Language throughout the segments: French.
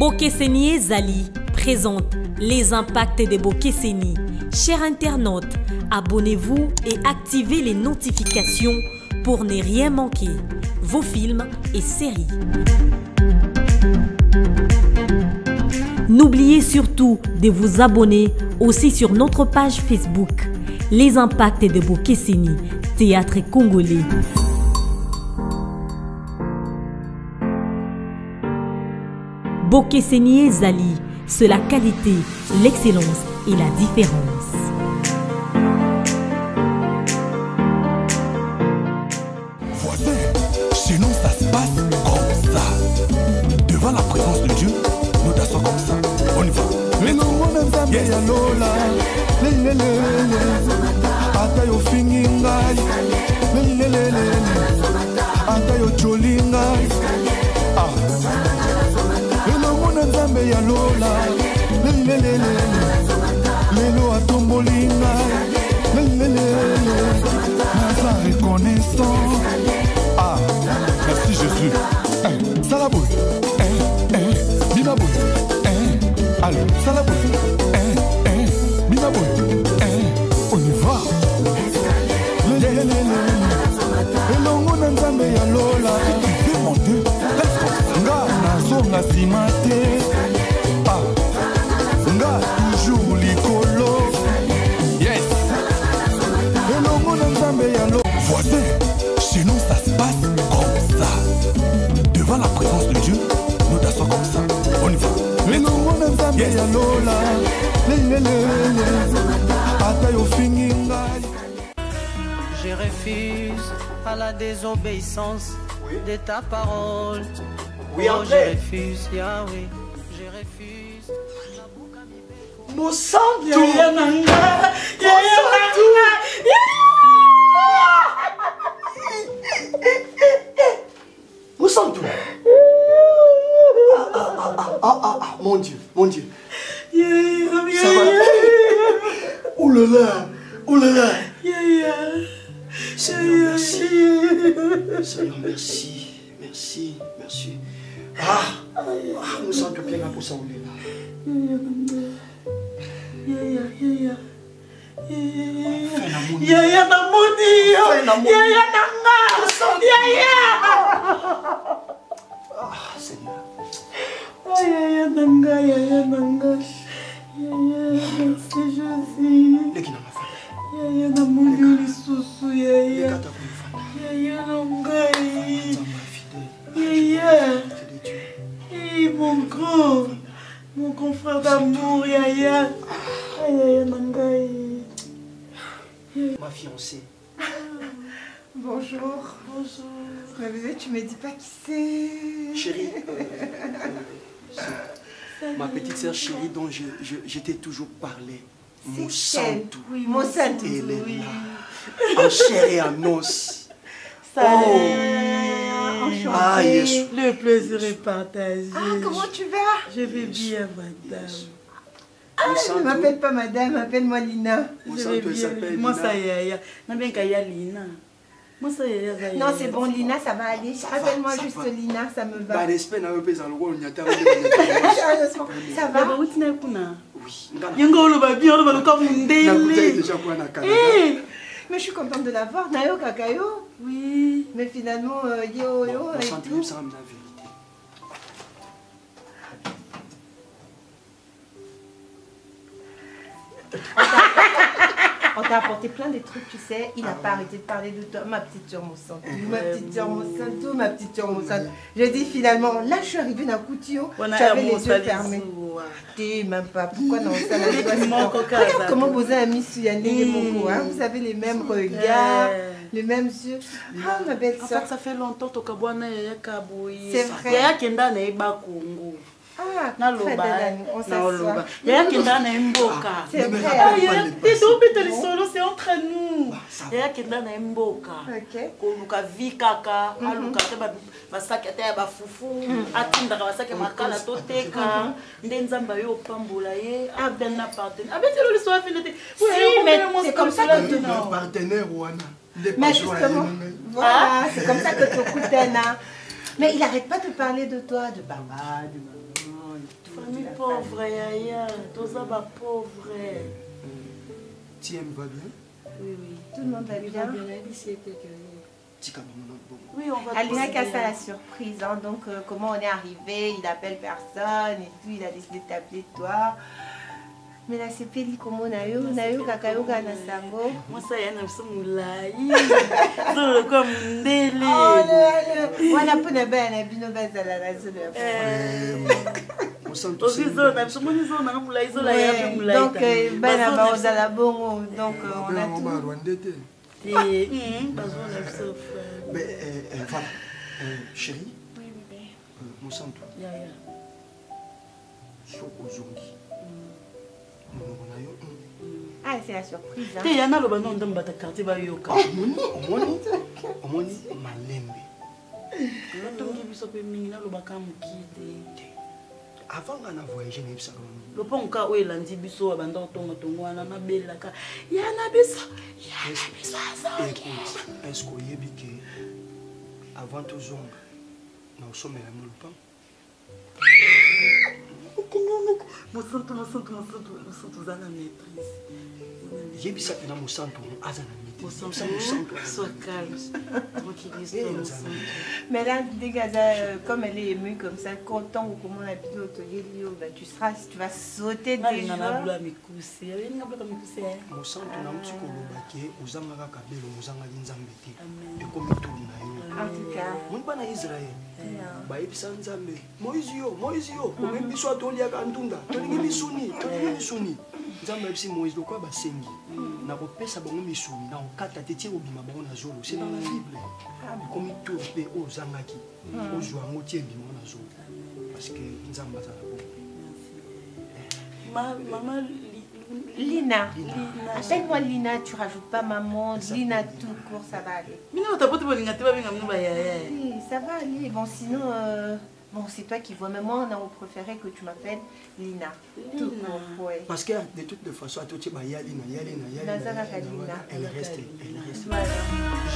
Bokeseni Zali présente les impacts des Bokeseni. Chers internautes, abonnez-vous et activez les notifications pour ne rien manquer. Vos films et séries. N'oubliez surtout de vous abonner aussi sur notre page Facebook. Les impacts de Bokeseni, théâtre congolais. Bokeseni Zali, c'est la qualité, l'excellence et la différence. Voisin, chez nous ça se passe comme ça. Devant la présence de Dieu, nous dansons comme ça. On y va. Nzambe ya lola lelo atomboli ngai naza reconnaissant. Ah, merci Jésus. Salaboy, binaboy, allez, salaboy, binaboy, on y va. Elongo na Nzambe ya lola mon Dieu, nga nazonga nsima te. Nga toujours likolo. Yes. Elongo na Nzambe ya lola. Voisin, chez nous ça se passe comme ça. Devant la présence de Dieu, nous dansons comme ça. On y va. Elongo na Nzambe ya lola. Atayo fingi ngai. Je refuse à la désobéissance de ta parole. Oui, oh, André. je refuse, Yahweh. Je refuse. Mosanto! Yaya Nanga! Mosanto! Mon Dieu, mon Dieu. Ça va? Oh là là, oh là là. Seigneur, merci. Seigneur, merci. Merci, merci. Nous sommes bien là pour ça. Yaya namoni yo! Yaya nanga! Yaya! Seigneur. Yaya nanga, yaya nanga. Yaya, merci Jésus. Les qui n'ont pas fait. Yaya namoni lisusu Les yaya. gars t'ont fait. Yaya nanga. Fidèle. Yaya. Fidèle Dieu. Hey, mon grand frère d'amour, Yaya. Yaya nanga. Ma fiancée. Bonjour. Bonjour. Mais bébé, tu me dis pas qui c'est. Chérie, c'est ma petite sœur chérie dont je t'ai toujours parlé. Mosanto. Oui, Mosanto. Elle est là. En chair et en os. Enchantée. Ah, yes. Le plaisir est partagé. Ah, comment tu vas? Je vais bien, madame. Ne m'appelle pas madame, appelle-moi Lina. Je vais bien. Moi, ça y est. Non, bien qu'il y a Lina. Moi, ça y est. Non, c'est bon, Lina, ça va aller. Appelle-moi juste va. Lina, ça me va. Par respect, n'a pas besoin de rôle, n'y a pas ça va? Oui. Mais je suis contente de la voir. Nayo Kakayo. Oui. Mais finalement, yo et tout. Ça me la vérité. On t'a apporté plein de trucs, tu sais. Il n'a pas arrêté de parler de toi. Ma petite sœur Mosanto. Ma petite sœur Mosanto, ma petite sœur Mosanto. J'ai dit finalement, là je suis arrivée dans Koutio. J'avais les yeux fermés. T'es même pas. Pourquoi non ça la regarde comment vous avez mis sur Yannick Moko. Vous avez les mêmes regards, les mêmes yeux. Ah, ma belle En sœur. fait, ça fait longtemps que C'est vrai. Ah, très belle. On s'assoit. C'est vrai. C'est entre nous. Ok. C'est comme ça que tu partenaire, mais justement, voilà, c'est comme ça que tu écoutes. Mais il n'arrête pas de parler de toi, de papa, de maman. Famille pauvre, Yaya. Toza ba pauvre. Tiem va bien? Oui, oui. Tout le monde va bien. Oui, on va Alina qui a fait la surprise, hein, donc comment on est arrivé, il appelle personne et tout, il a décidé de t'appeler toi. Mais là c'est peli comme on a eu kakayoga na sango. Moi ça y est, na biso mulai. Zo comme ndele. Oh wana pona ba na bino bazala la zo de. On sent aussi zo na biso moni zo na mulai zo la ya mulai. Donc bana ba ozala bongo, donc on a tout. Mais voilà, chérie. Oui, bébé. Mon sang, toi. Yaya. Sur aujourd'hui. Ah, c'est la surprise. Hein. Il y en a le banon dans le quartier Bayoka. Omoni malembe. Avant de voyager, le pont ka où il a dit biso abandon tonga tongwana na bella ka yana biso est-ce qu'on y est biqué avant tout zong na usome la mo lupang mosanto zana maîtrise yebisa na mosanto azana sois calme. Mais là, comme elle est émue comme ça, content ou comment on a dit tu vas sauter de joie. En tout cas. C'est dans la Bible. Comme il tourne aux Zangaki, aux joueurs motiers du monde azul. Parce que nous avons maman Lina. Appelle-moi Lina, tu rajoutes pas maman. Lina tout court, ça va aller. Mais non, t'as pas de bonne oui, ça va aller. Bon, sinon, bon, c'est toi qui vois. Mais moi, on aurait préféré que tu m'appelles Lina. Tout court, ouais. Parce que de toute façon, à tout le monde, elle reste. Voilà.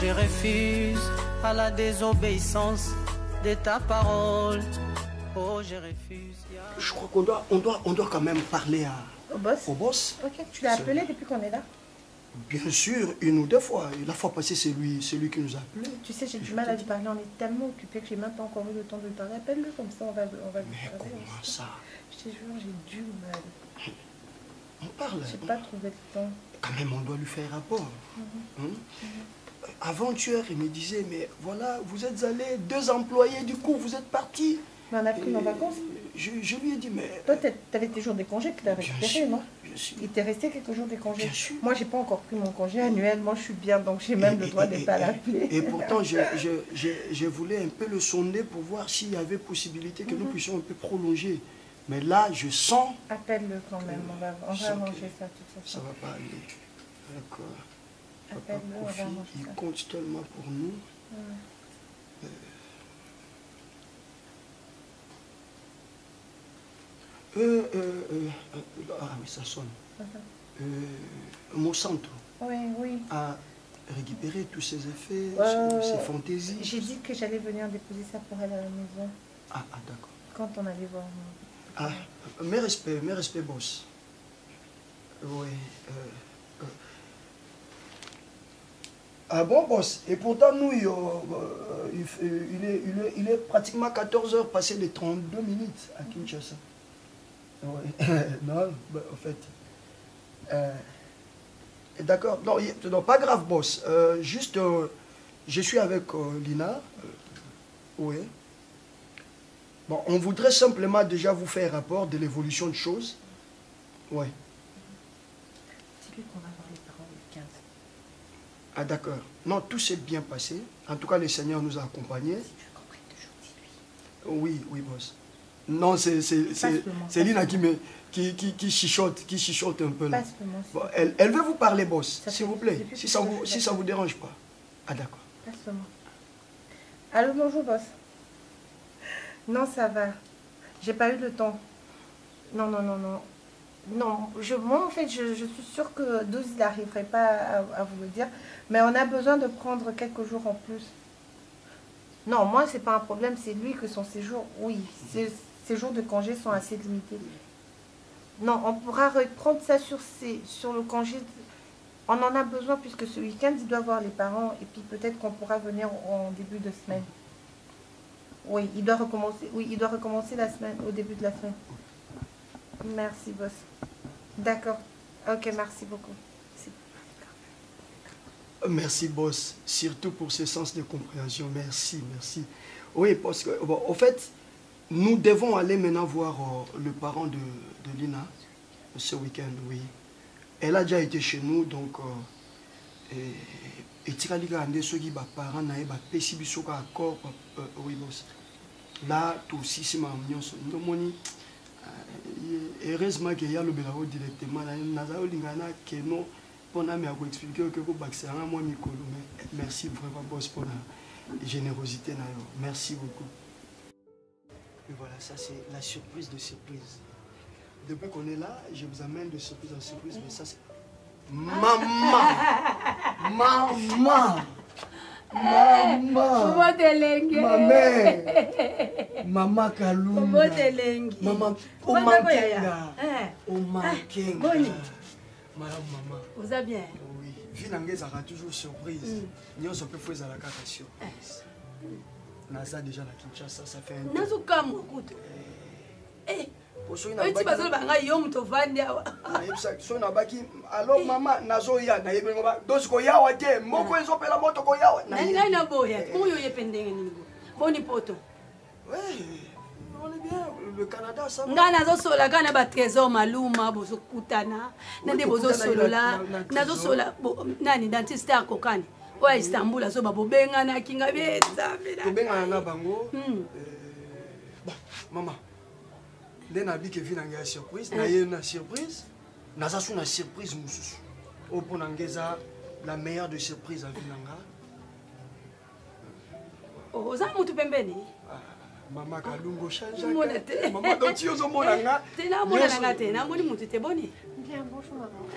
Je refuse à la désobéissance de ta parole. Oh, je refuse. Je crois qu'on doit quand même parler au boss. Au boss. Ok, tu l'as appelé depuis qu'on est là? Bien sûr, une ou deux fois. La fois passée, c'est lui qui nous a appelé. Tu sais, j'ai du mal à lui parler. On est tellement occupés que j'ai même pas encore eu le temps de lui parler. Appelle-le comme ça, on va mais comment ça? Je te jure, j'ai du mal. On parle. J'ai pas trouvé le temps. Quand même, on doit lui faire rapport. Avant-hier, il me disait, mais voilà, vous êtes allés, 2 employés, du coup, vous êtes partis. Mais on a pris nos vacances. Je lui ai dit, mais... Toi, tu avais tes jours de congé que tu as récupéré, non? Il t'est resté quelques jours de congé. Bien sûr. Moi, j'ai pas encore pris mon congé annuel. Moi, je suis bien, donc j'ai même le droit de ne pas l'appeler. Et pourtant, je voulais un peu le sonder pour voir s'il y avait possibilité que nous puissions un peu prolonger. Mais là, je sens... Appelle-le quand même. On va arranger ça de toute façon. Ça va pas aller. D'accord. Appelle-le, on va arranger ça. Il compte tellement pour nous. Ah oui, ça sonne. Mon centre a récupéré tous ses effets, ses fantaisies. J'ai dit que j'allais venir déposer ça pour elle à la maison. Ah d'accord. Quand on allait voir. Ah, mes respects, boss. Oui. Ah bon, boss. Et pourtant, nous, il est pratiquement 14 h passé les 32 minutes à Kinshasa. Oui. Non, en fait. D'accord. Non, pas grave, boss. Juste, je suis avec Lina. Oui. Bon, on voudrait simplement déjà vous faire rapport de l'évolution de choses. Oui. Dis-lui qu'on va voir les parents le 15. Ah d'accord. Non, tout s'est bien passé. En tout cas, le Seigneur nous a accompagnés. Si tu veux qu'on prenne toujours, dis-lui. Oui, boss. Non, c'est Lina qui chichote un peu là. Bon, elle veut vous parler, boss, s'il vous plaît, si ça vous dérange pas. Ah d'accord. Passe-le-moi. Allô, bonjour, boss. Non, ça va. J'ai pas eu le temps. Non. Non, moi en fait, je suis sûre que 12, il n'arriverait pas à vous le dire. Mais on a besoin de prendre quelques jours en plus. Non, moi, c'est pas un problème. C'est lui que son séjour, oui. ces jours de congé sont assez limités. Non, on pourra reprendre ça sur le congé. On en a besoin puisque ce week-end, il doit voir les parents et puis peut-être qu'on pourra venir en début de semaine. Oui, il doit recommencer la semaine, au début de la semaine. Merci, boss. D'accord. Ok, merci beaucoup. Merci, boss. Surtout pour ce sens de compréhension. Merci, merci. Oui, parce que, bon, en fait, nous devons aller maintenant voir le parent de Lina ce week-end, oui. Elle a déjà été chez nous, donc... et tu as dit que ceux qui sont parents, ils ont péché accord, oui, boss. Là, tout aussi, c'est ma mignon. Heureusement qu'il y a le bélarot directement. Merci vraiment, boss, pour la générosité. Merci beaucoup. Et voilà, ça c'est la surprise de surprise. Depuis qu'on est là, je vous amène de surprise en surprise, mais ça c'est... Maman! Maman! Maman! Ma mère! Maman Kalunga! Maman Omankenga! Omankenga! Madame maman. Vous allez bien? Oui. Vinangé sera toujours surprise. Nous sommes peu foués à la carte surprise. Naza déjà la Kinshasa, ça fait un temps. Nazo comme écoute. Eh. Tu vas aller banga yom to vandi awa. So na baki alors maman nazo ya na yebe ngoba dosi ko yawa te moko ezo pela moto ko yawa. Na ngai na boya. Moyo yependenge ni go. Boni poto. Oui. On est bien, le Canada ça. Nga nazo sola kana ba trésor maluma bozo kutana. Nande bozo solola. Nazo sola nani dentiste akokani. Oya Istanbul azo ba bobenga na kinga beza bela. Bobenga na bango. Bon, maman. Dès que je viens à surprise, une surprise, naza une surprise mususu. Au ponangeza la meilleure de surprise à Vinanga. Oh, ça mutu pembeni. Maman Kalungo change. Maman doti ozo monanga. Te na monanga te, na moni mutu te boni. Bien, bonjour maman.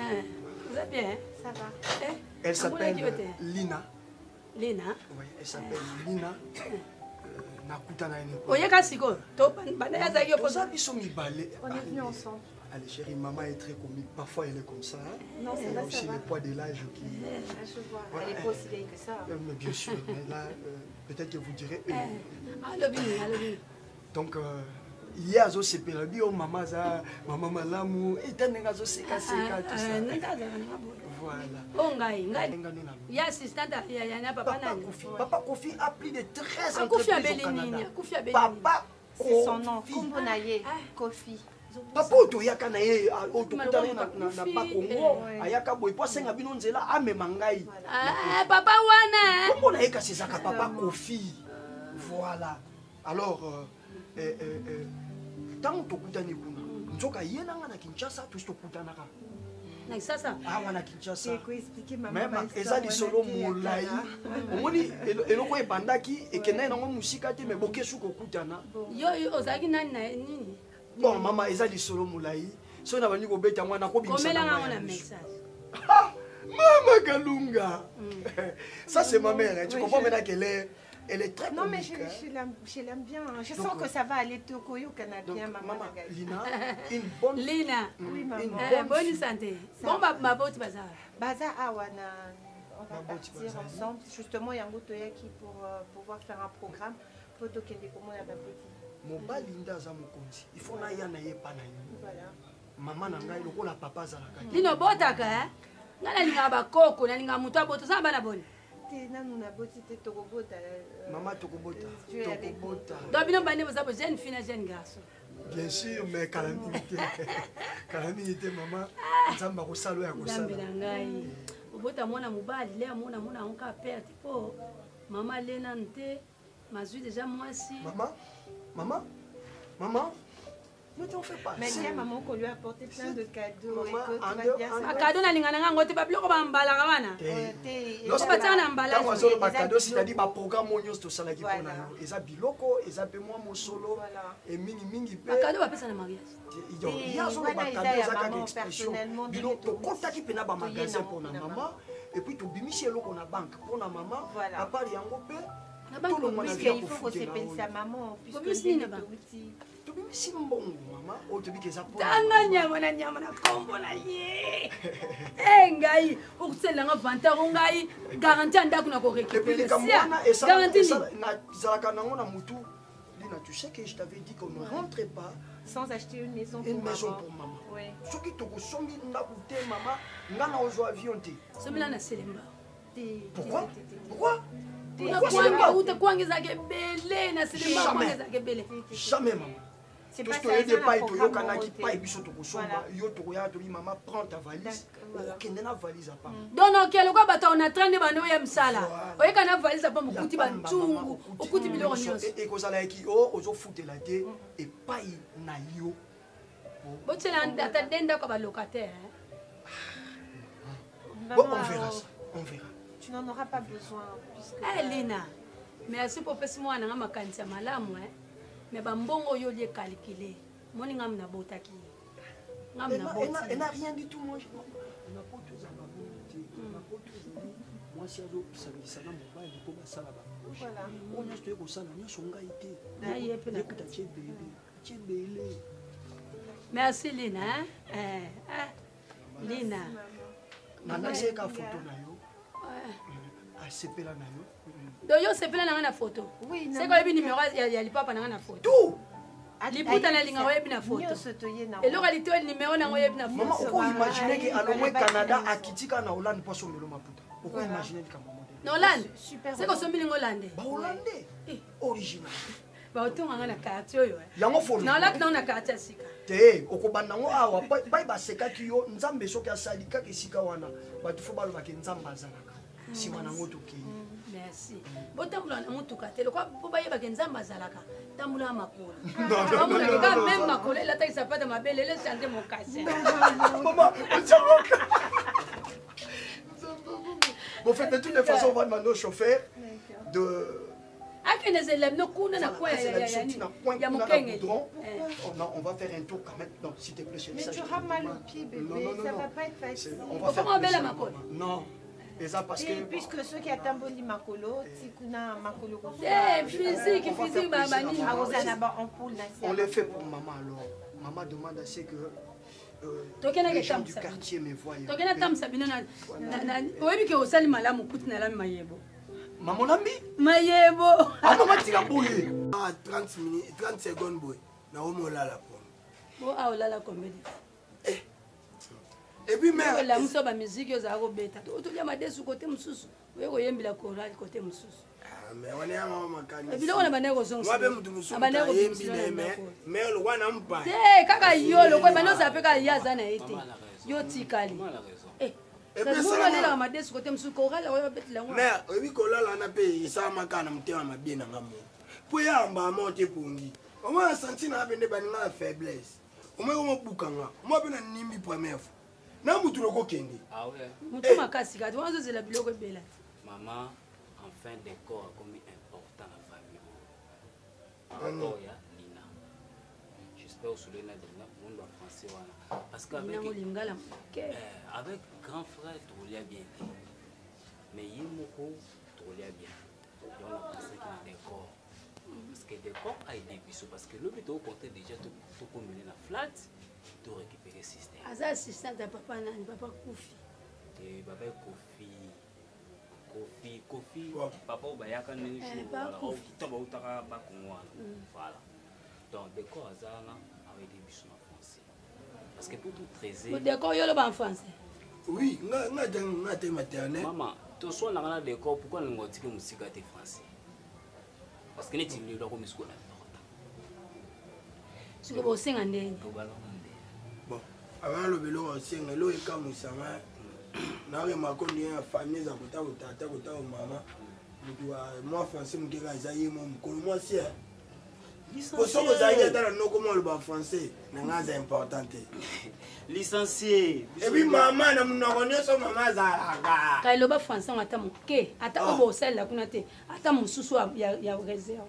Vous allez bien? Ça va. Elle s'appelle Lina. Lina? Oui, elle s'appelle Lina. Oyeka siko to bana ya zaki oposa biso mibale. On est venus ensemble. Allez chérie, maman est très comique. Parfois elle est comme ça. Non, c'est là aussi le poids de l'âge qui. Je vois. Elle est pas aussi vieille que ça. Mais bien sûr, mais là peut-être que vous direz. Allô. Donc hier zo sepela bio maman za maman malamu etanenga zo seka tout ça. Voilà. Oh ngai. Ya assistante ya na papa nani. Papa Kofi a plus de 13 ans. Kofi Abelini. Papa c'est son nom. Kombonaye Kofi. Papa otoyaka na ye otokutana na Bakongo ayaka boy po senga bino nzela amema ngai. Papa wana. Kombo na ye kasi zaka papa Kofi. Voilà. Alors tant tokutani kuna. Nzoka yena nga na Kinshasa tous tokutanaka. Na Kinshasa. Wana Kinshasa. Eko expliquer maman. Même ezali solo molai. Omoni eloko ebandaki ekena na ngo musika te me bokesu kokutana. Yo ozaki nani na nini? Bon maman ezali solo molai. So na bani ko beta mwana ko bimisa. Komela nga message. Maman Kalunga. Ça c'est ma mère, tu comprends maintenant qu'elle est très non, comique, mais je l'aime bien. Je sens que ça va aller Tokoyo Canadien, maman. Lina, une bonne... Lina, oui, maman. Bonne santé. Bon, ma botte bazar. Bazar, on va partir ensemble. Justement, il y a un Gotoya qui pour pouvoir faire un programme. Pour Tokende, comment il y a petit. Mon bal Linda Zamokonzi. Il faut na yana ye pa na yo. Voilà. Maman nanga iloko la papa zalaka. Lino botaka, hein? Ngala linga bakoko, na linga mutu aboto sa bana boni. Maman Tokobota. Donc, bien, vous jeune fille et jeune garçon. Bien sûr, mais calamité. Calamité, maman. Zamba Rosalo ya Rosalo. Zambelangai. Obota mwana mobali, lea mwana onka père tipo. Maman Lena nte, mazui déjà moi si. Maman. Ne t'en fais pas. Mais dis à maman qu'on lui a apporté plein de cadeaux. Cadeau na lingana nga ngote bablo ko bambala ka wana. Lorsque tu as un emballage, tu as un cadeau, c'est-à-dire ma programme monio to sala ki pona yo. Eza biloko, eza pe moi mon solo et mingi pe. Cadeau va pesa na mariage. Il y a zo ba cadeau za ka expression. Biloko contaki pe na ba magasin pour na maman et puis to bimisi eloko na banque pour na maman. À part yango pe Il faut que c'est penser à maman. Puisque tu peux si bon maman ou tu peux pour tanga nyama na kombo na ye ngai ukusela nga vanta ngai garantie ndako na ko récupérer garantie na zalaka nango na mutu Lina, tu sais que je t'avais dit qu'on ne rentrait pas sans acheter une maison pour maman. Ouais. Ce qui te ressemble na coûté maman ngana ozo avion té somila na selemba pourquoi jamais maman. C'est pas ça. Maman, prends ta valise. Valise à part. Donc, quel quoi bata on a train de banoya msala. Oye kana valise à pas mukuti bantungu, okuti biloko nyonso. Et kozala ki o ozo futé la té et pas na yo. Botela ndata denda ko ba locataire. Bon, on verra ça. On verra. Tu n'en auras pas besoin puisque Lina. Merci pour passer moi na makanisa malamu mais bambongo yo lié calculer moni ngam na botaki ngam na botaki elle n'a rien du tout moi on n'a pas tous à babouti on n'a pas tous moi si azo ça na mobile ko ba sala ba voilà on a acheté ko sala nya songa ité na yepe na kuta chebele merci Lina Lina nana c'est ka photo na yo sepela na yo doyo sepela na na photo oui c'est quoi le numéro ya lipapa na photo tout liputa na linga oyebi na photo et localité le numéro na oyebi na photo maman on peut imaginer que alomwe Canada akitika na Hollande pas somelo maputa on peut imaginer que maman na Hollande c'est ko someli ngolande ba Hollande original ba otonga na quartier oyo yango fo na lak na quartier sika te okobanda ngo awa bai ba sekaki yo nzambe soki asalika ke sika wana ba tu fo balo ba ke nzamba azalaka si wana ngoto ki merci botambula na mutuka te lokwa bobaye ba ke nzamba azalaka tambula makolo non quand même makolo la taille sapata mabele le santé mon casse maman bon fait de toutes les façons on va demander au chauffeur de akene zelem no kuna na kwa ya mukenge on va faire un tour quand même non s'il te plaît mais tu auras mal aux pieds bébé ça va pas être facile on va faire belle makolo non et ça parce que puisque ceux qui attendent makolo tikuna makolo physique babani on les fait pour maman alors maman demande à ce que les gens du quartier me voient tokena tamsa bino na oyebi ke osali malamu kuti na lami mayebo maman ami mayebo maman tika boye 30 minutes 30 secondes boy na omolala po bo aolala comédie et puis mère la muso ba musique yo za ko beta to ya madesu côté mususu we ko yembila chorale côté mususu mais on est à maman makani et biloko na baneko zonso wabe mutu mususu yembile mais le wana mpa kaka yo lo ko bano za pe ka yaza na ete yo tikali Sasa lela madesu côté mususu chorale yo betela ngwa mais obi ko lala na pe isa makana mutema mabina ngamo po ya mba monte pongi o ma senti na bende baninga faiblesse o ma ko bukanga mo bena nimbi première fois na mutu loko kende ah ouais mutu makasi kati wanzo zela biloko bela maman enfin décor comme important la famille oh ya Lina j'espère que Lina de monde en français voilà parce qu'avec avec grand frère tout l'a bien mais yimoko tout l'a bien et on a pensé qu'il y a décor parce que décor a aidé biso parce que le but au côté déjà tout combiné la flat to récupérer système aza assistant de papa nani papa Kofi et papa Kofi papa obayaka nini voilà to ba utaka ba kongwana voilà donc décor azana avec des bijoux en français parce que pour tout trésor le décor yo le ba en français oui nga te maternelle maman to so na ngana décor pourquoi ngotike musika te français parce que neti ni loko misiko na siko bo senga ndenge bon avant le vélo senga lo ekamusanga na re makondi ya famille za kota tata kota maman mutu moi français mukeka zaye mo mukolo moi si Licencié. Français, c'est important. Licencié. Et puis maman, nous connaissons maman Zaraga. Quand le français, on attend mon quai, attend mon sel, la kunate, attend mon sous il y a réserve.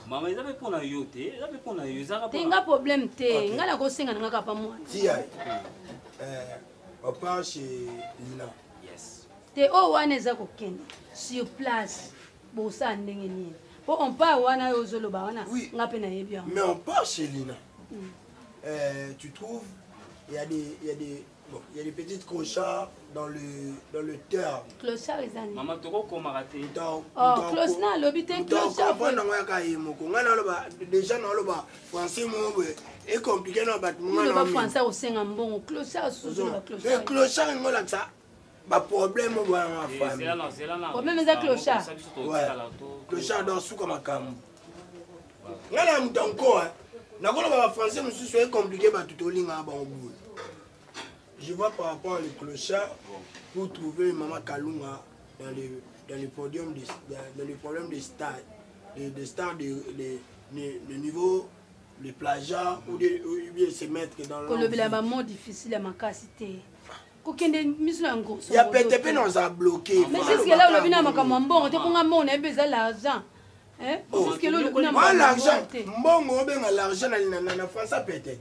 Maman, ils avaient pour la yote, ils avaient pour la yote. T'as un problème, t'es, on a la grosse singa, on a pas moi. Si, on part chez Lina. Yes. T'es au Waneza Koken, sur place. bosa ndenge nini po on part wana ozoloba wana ngape na yebi mais on part chez Lina tu trouves il y a des petites clochards dans le terre. Clochard les années. Maman toko komarate. Oh, clochard na lobité clochard. Comprendre nga ka yemoko. Nga na loba déjà na loba français mo est compliqué na bat mo na. Le français au senga mbongo clochard sous le clochard. Le clochard ngola ça. Ba problème mo ba ma famille. C'est là. Problème ça clochard. Ouais. Clochard dans sous comme camp. Nga na mtonko na ko loba français mo sous est compliqué ba tutolinga ba obu. Je vois par rapport aux clochards pour trouver Maman Kalunga dans les podiums dans les problèmes des stars, des stars de niveau, les plagiats ou bien se mettre dans le. Le vraiment difficile à ma capacité. Il y a peut-être nous a bloqué. Mais c'est ce que là, on a vu dans ma camambon, on a besoin d'argent. Moi, l'argent, bon, l'argent, na France peut-être.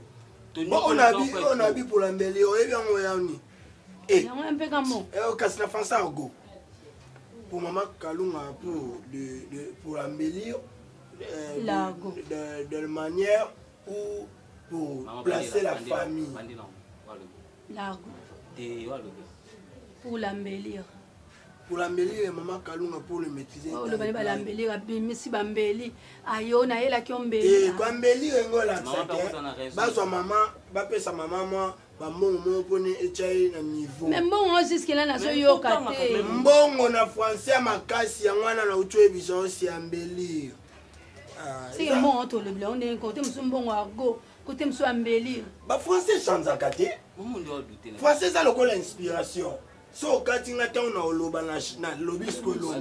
Bon, on a vu pour l'embellir, et bien on a mis. Et on casse la France à go. Pour Maman Kalunga, pour l'embellir, de manière où pour placer la famille. Pour l'embellir. Pour l'embellir, Maman Kalunga pour le maîtriser. Oh, le bani l'embellir, Messi Bambeli, Ayo na ela qui embellir. Et quand embellir ngola ça. Ba sa maman, ba pe sa maman moi, ba mon pone echai na niveau. Mais bon, jusque là na so yo kate. Mbongo na français makasi ya mwana na utoe biso si embellir. C'est bon to le blanc, on est côté msumbongo argo, côté msu embellir. Ba français chante zakate. Français ça le col inspiration. So katinga tauna oloba na lobisco lo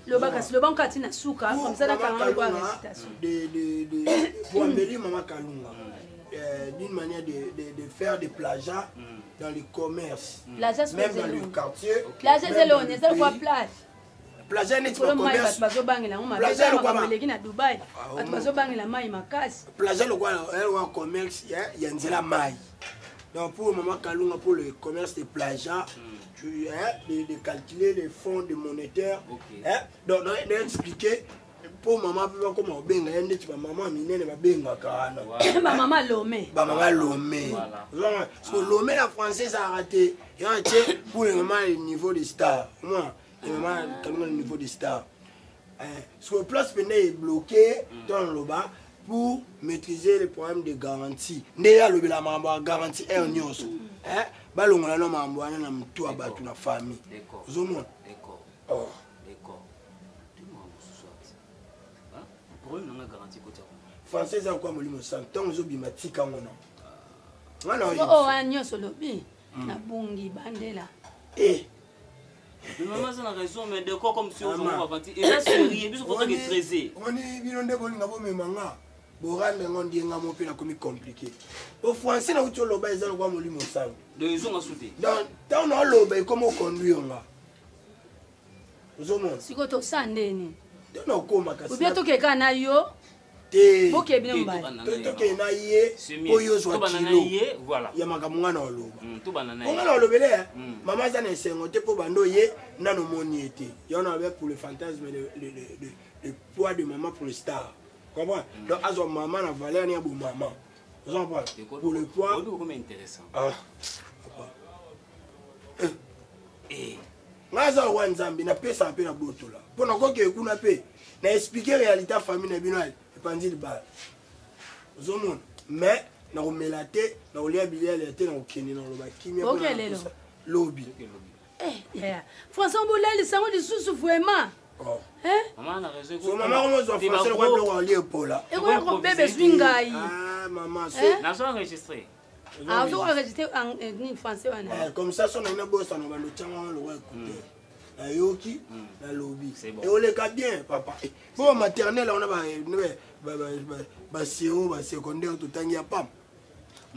loba kasi loba nkati na suka comme ça na kanga kwa récitation pour embellir Maman Kalunga d'une manière de faire des plagiats dans les commerces même dans le quartier plagiat c'est là on est quoi plage plagiat n'est pas commerce bazo bangela ngoma plagiat lo kwa meleki na Dubai atu bazo bangela mai makasi plagiat lo kwa commerce ya nzela mai. Donc pour Maman Kalunga, pour le commerce des plagiats, de calculer les fonds de monétaires. Donc d'expliquer pour maman comment benga yende tu maman minene ba benga kana. Maman Lomé. Maman Lomé. Parce que Lomé la française a raté. Il y a pour le moment le niveau des stars. Moi, le moment Kalunga le niveau des stars. Sur place est bloqué dans le bas. Pour maîtriser les problèmes de garantie. Néa le la mambo garantie est en nyos. Balonga na mambo na mtu abatu na famille. D'accord. Zomon. D'accord. Oh. D'accord. Dis-moi ce soir. Hein? Pour une garantie côté. Français ça quoi molimo sang tant zo bimatika ngona. Ngana oh wa nyos lobi. Na bungi bandela. Mais maman ça n'a raison mais de quoi comme si on va avancer. Et là c'est rien, puis faut que trésor. On est binonde bolinga bo memanga. Borande ngondi nga mo pe na komi compliqué. Au français na uto loba ezalo kwa molimo sang. De ils ont sauté. Donc tant on loba comment conduire nga. Ozomon. Siko to sandeni. Donc koma kasi. Ou bien to ke kana yo. Te. Boke bien mba. To ke na ye. Oyo zo kilo. Voilà. Ya makamwa na loba. To banana. On a lobele. Maman ça ne sengote po bando ye nano moni été. Ya on avait pour le fantasme le poids de maman pour le star. Comprends? Donc, à son maman, la valeur n'est pas maman. Vous comprenez? Pour le poids. C'est intéressant. Ah. Eh. Naza wanzambi na pesa pe na boto la. Pour na ko ke kuna pe. Na expliquer réalité famille na bino et pandi le bal. Vous comprenez? Mais na ko melate, na ko lia bilia la te na ko keni na lo ba kimia ko. OK lelo. Lobby. Yeah. François Boulel sango de sous vraiment. Oh. Maman a raison. So maman comment zo français le quoi bloquer lié pour là. Et quoi bébé swingai. Ah maman c'est. Na so enregistré. Ah vous enregistré en français wana. Comme ça son na bossa na ba lo tchanga le wa écouter. Na yoki na lobby. Et on les cas bien papa. Pour maternelle on a ba CEO ba secondaire tout tangi pam.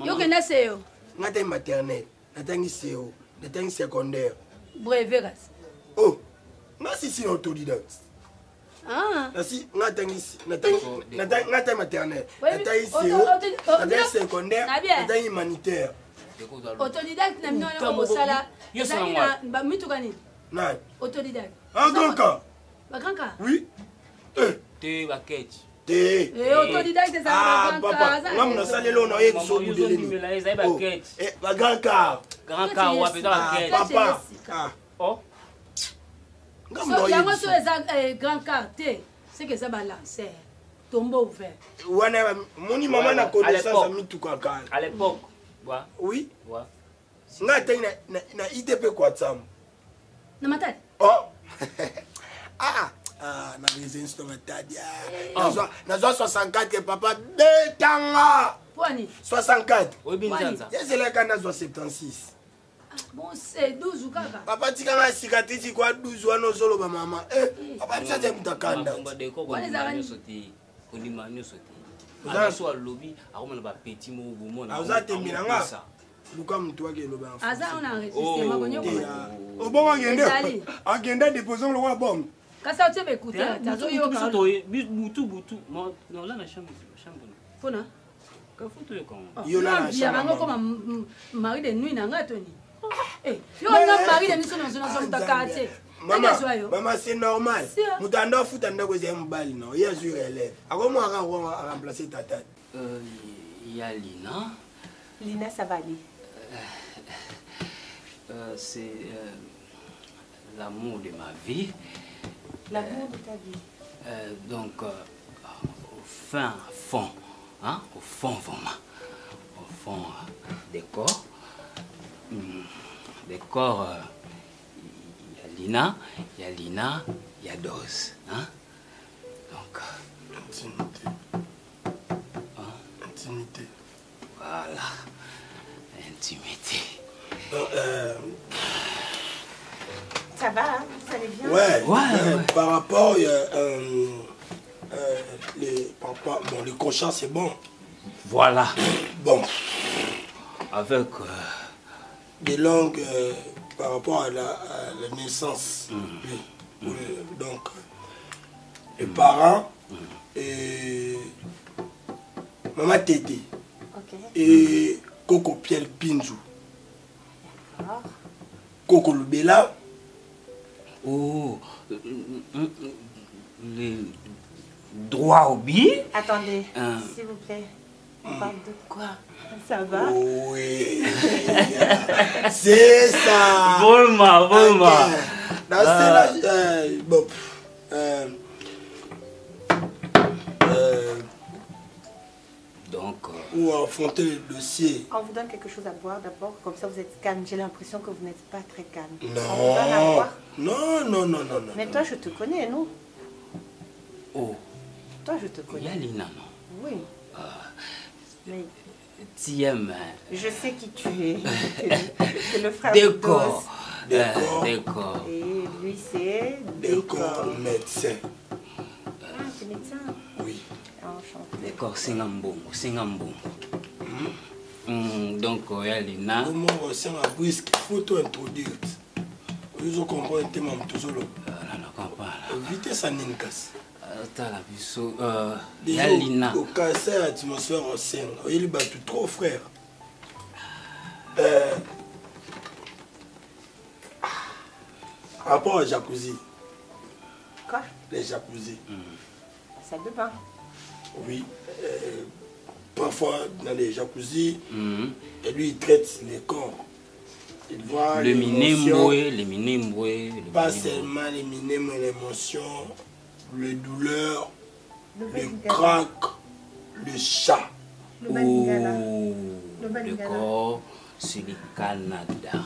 Yo que na CEO. Ngata maternelle, na tangi CEO, na tangi secondaire. Brevegas. Oh. Nga si autodidacte. Ah. Nasi ngatangi ngatangi maternelle. Ngatangi CEO. Ngatangi secondaire. Ngatangi humanitaire. Autodidacte na mino na sala. Yo sala ba mitu kani? Non. Autodidacte. Ah grand cas. Ba grand cas? Oui. Te baket. Te. Autodidacte ça va papa. Ngam na salelo na yek so budeli. Ba grand car. Grand car wa peta baket. Papa. Oh. Ngam no yek. Yango so eza grand car te. C'est que ça ba lancer. Tombeau ouvert. Wana moni maman na connaissance mi tukaka. À l'époque. Oui. Nga te na ITP kwa tsamu. Na matadi. Oh. Na résidence de matadi. Na 64 que papa betanga. Poni. 64. Oui binzanza. Yes le kana 76. Bon c'est 12 ou kaka. Papa tika nga cicatrice kwa 12 wana zolo ba mama. Papa tsaje mutakanda. Ba de ko ko ni soti. Koni manyo soti. Za so lobby akomana ba petit mo bomona. Aza tembina nga. Luka mtu wake loba enfant. Aza on enregistré makonyo ko. Obonga ngende. Agenda déposer le roi bombe. Kasa tu be écouter. Tazo yo ka. Butu. Non là na chambre. Fona. Ka photo yo kon. Yo na chambre. Comme mari de nuit na ngatoni. Yo na mari de nuit sur ta quartier. Maman, c'est normal. Moutanda fout en dehors de mbali non. Il y a sur élève. Comment on va remplacer ta tête? Il y a Lina. Lina, ça va aller. C'est l'amour de ma vie. L'amour de ta vie. Donc, au fin fond, hein, au fond vraiment, au fond des corps, il y a Lina, il y a Dose, hein. Donc, intimité. Hein? Intimité. Voilà, intimité. Ça va, hein? Ça allait bien? Ouais. Par rapport, les papas, bon, les cochons, c'est bon. Voilà. Bon. Avec des langues par rapport à la naissance. Donc, les parents et Maman Tété. Et Coco Piel Pinzou. Coco Lubela. Oh, les droits au billet. Attendez, s'il vous plaît. On parle de quoi? Ça va? Oui. C'est ça. Vraiment. Dans celle-là, bon. Donc. Ou affronter le dossier. On vous donne quelque chose à boire d'abord, comme ça vous êtes calme. J'ai l'impression que vous n'êtes pas très calme. Non. On vous donne à boire? Non. Mais toi, je te connais, non? Oh. Toi, je te connais. Il y a Lina, non? Oui. Mais... Tu aimes. Je sais qui tu es. C'est le frère Décor. Décor. Et lui, c'est Décor, médecin. C'est médecin? Oui. Enchanté. Décor, c'est un bon. Donc, il y a Lina. Comment on sent la brise qu'il faut tout introduire? Vous comprenez un thème tout seul. On comprend. Vitesse à Ninkas. Il y a Lina. Au cancer, l'atmosphère en scène. Il bat tout trop, frère. Rapport au jacuzzi. Quoi? Les jacuzzi. Salle de bain. Oui. Parfois, dans les jacuzzi, et lui, il traite les corps. Il voit le minimoué. Pas seulement les minimoué, l'émotion, les douleurs, le crack, le chat. Le corps, c'est le Canada.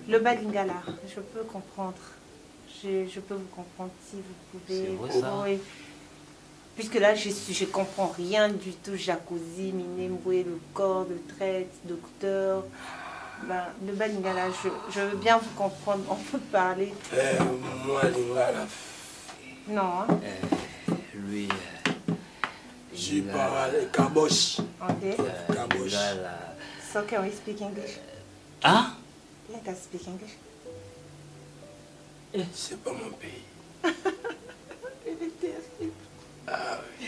Le Balingala, je peux comprendre. Je peux vous comprendre si vous pouvez. C'est vrai ça? Oui. Puisque là, je comprends rien du tout. Jacuzzi, Minemboué, le corps, le traite, docteur. Ben, le Balingala, je veux bien vous comprendre. On peut parler. Moi, Lingala. Non, hein? Lui. Je parle caboche. Ok. Caboche. So can we speak English? Hein? Let us speak English. C'est pas mon pays. Ah oui.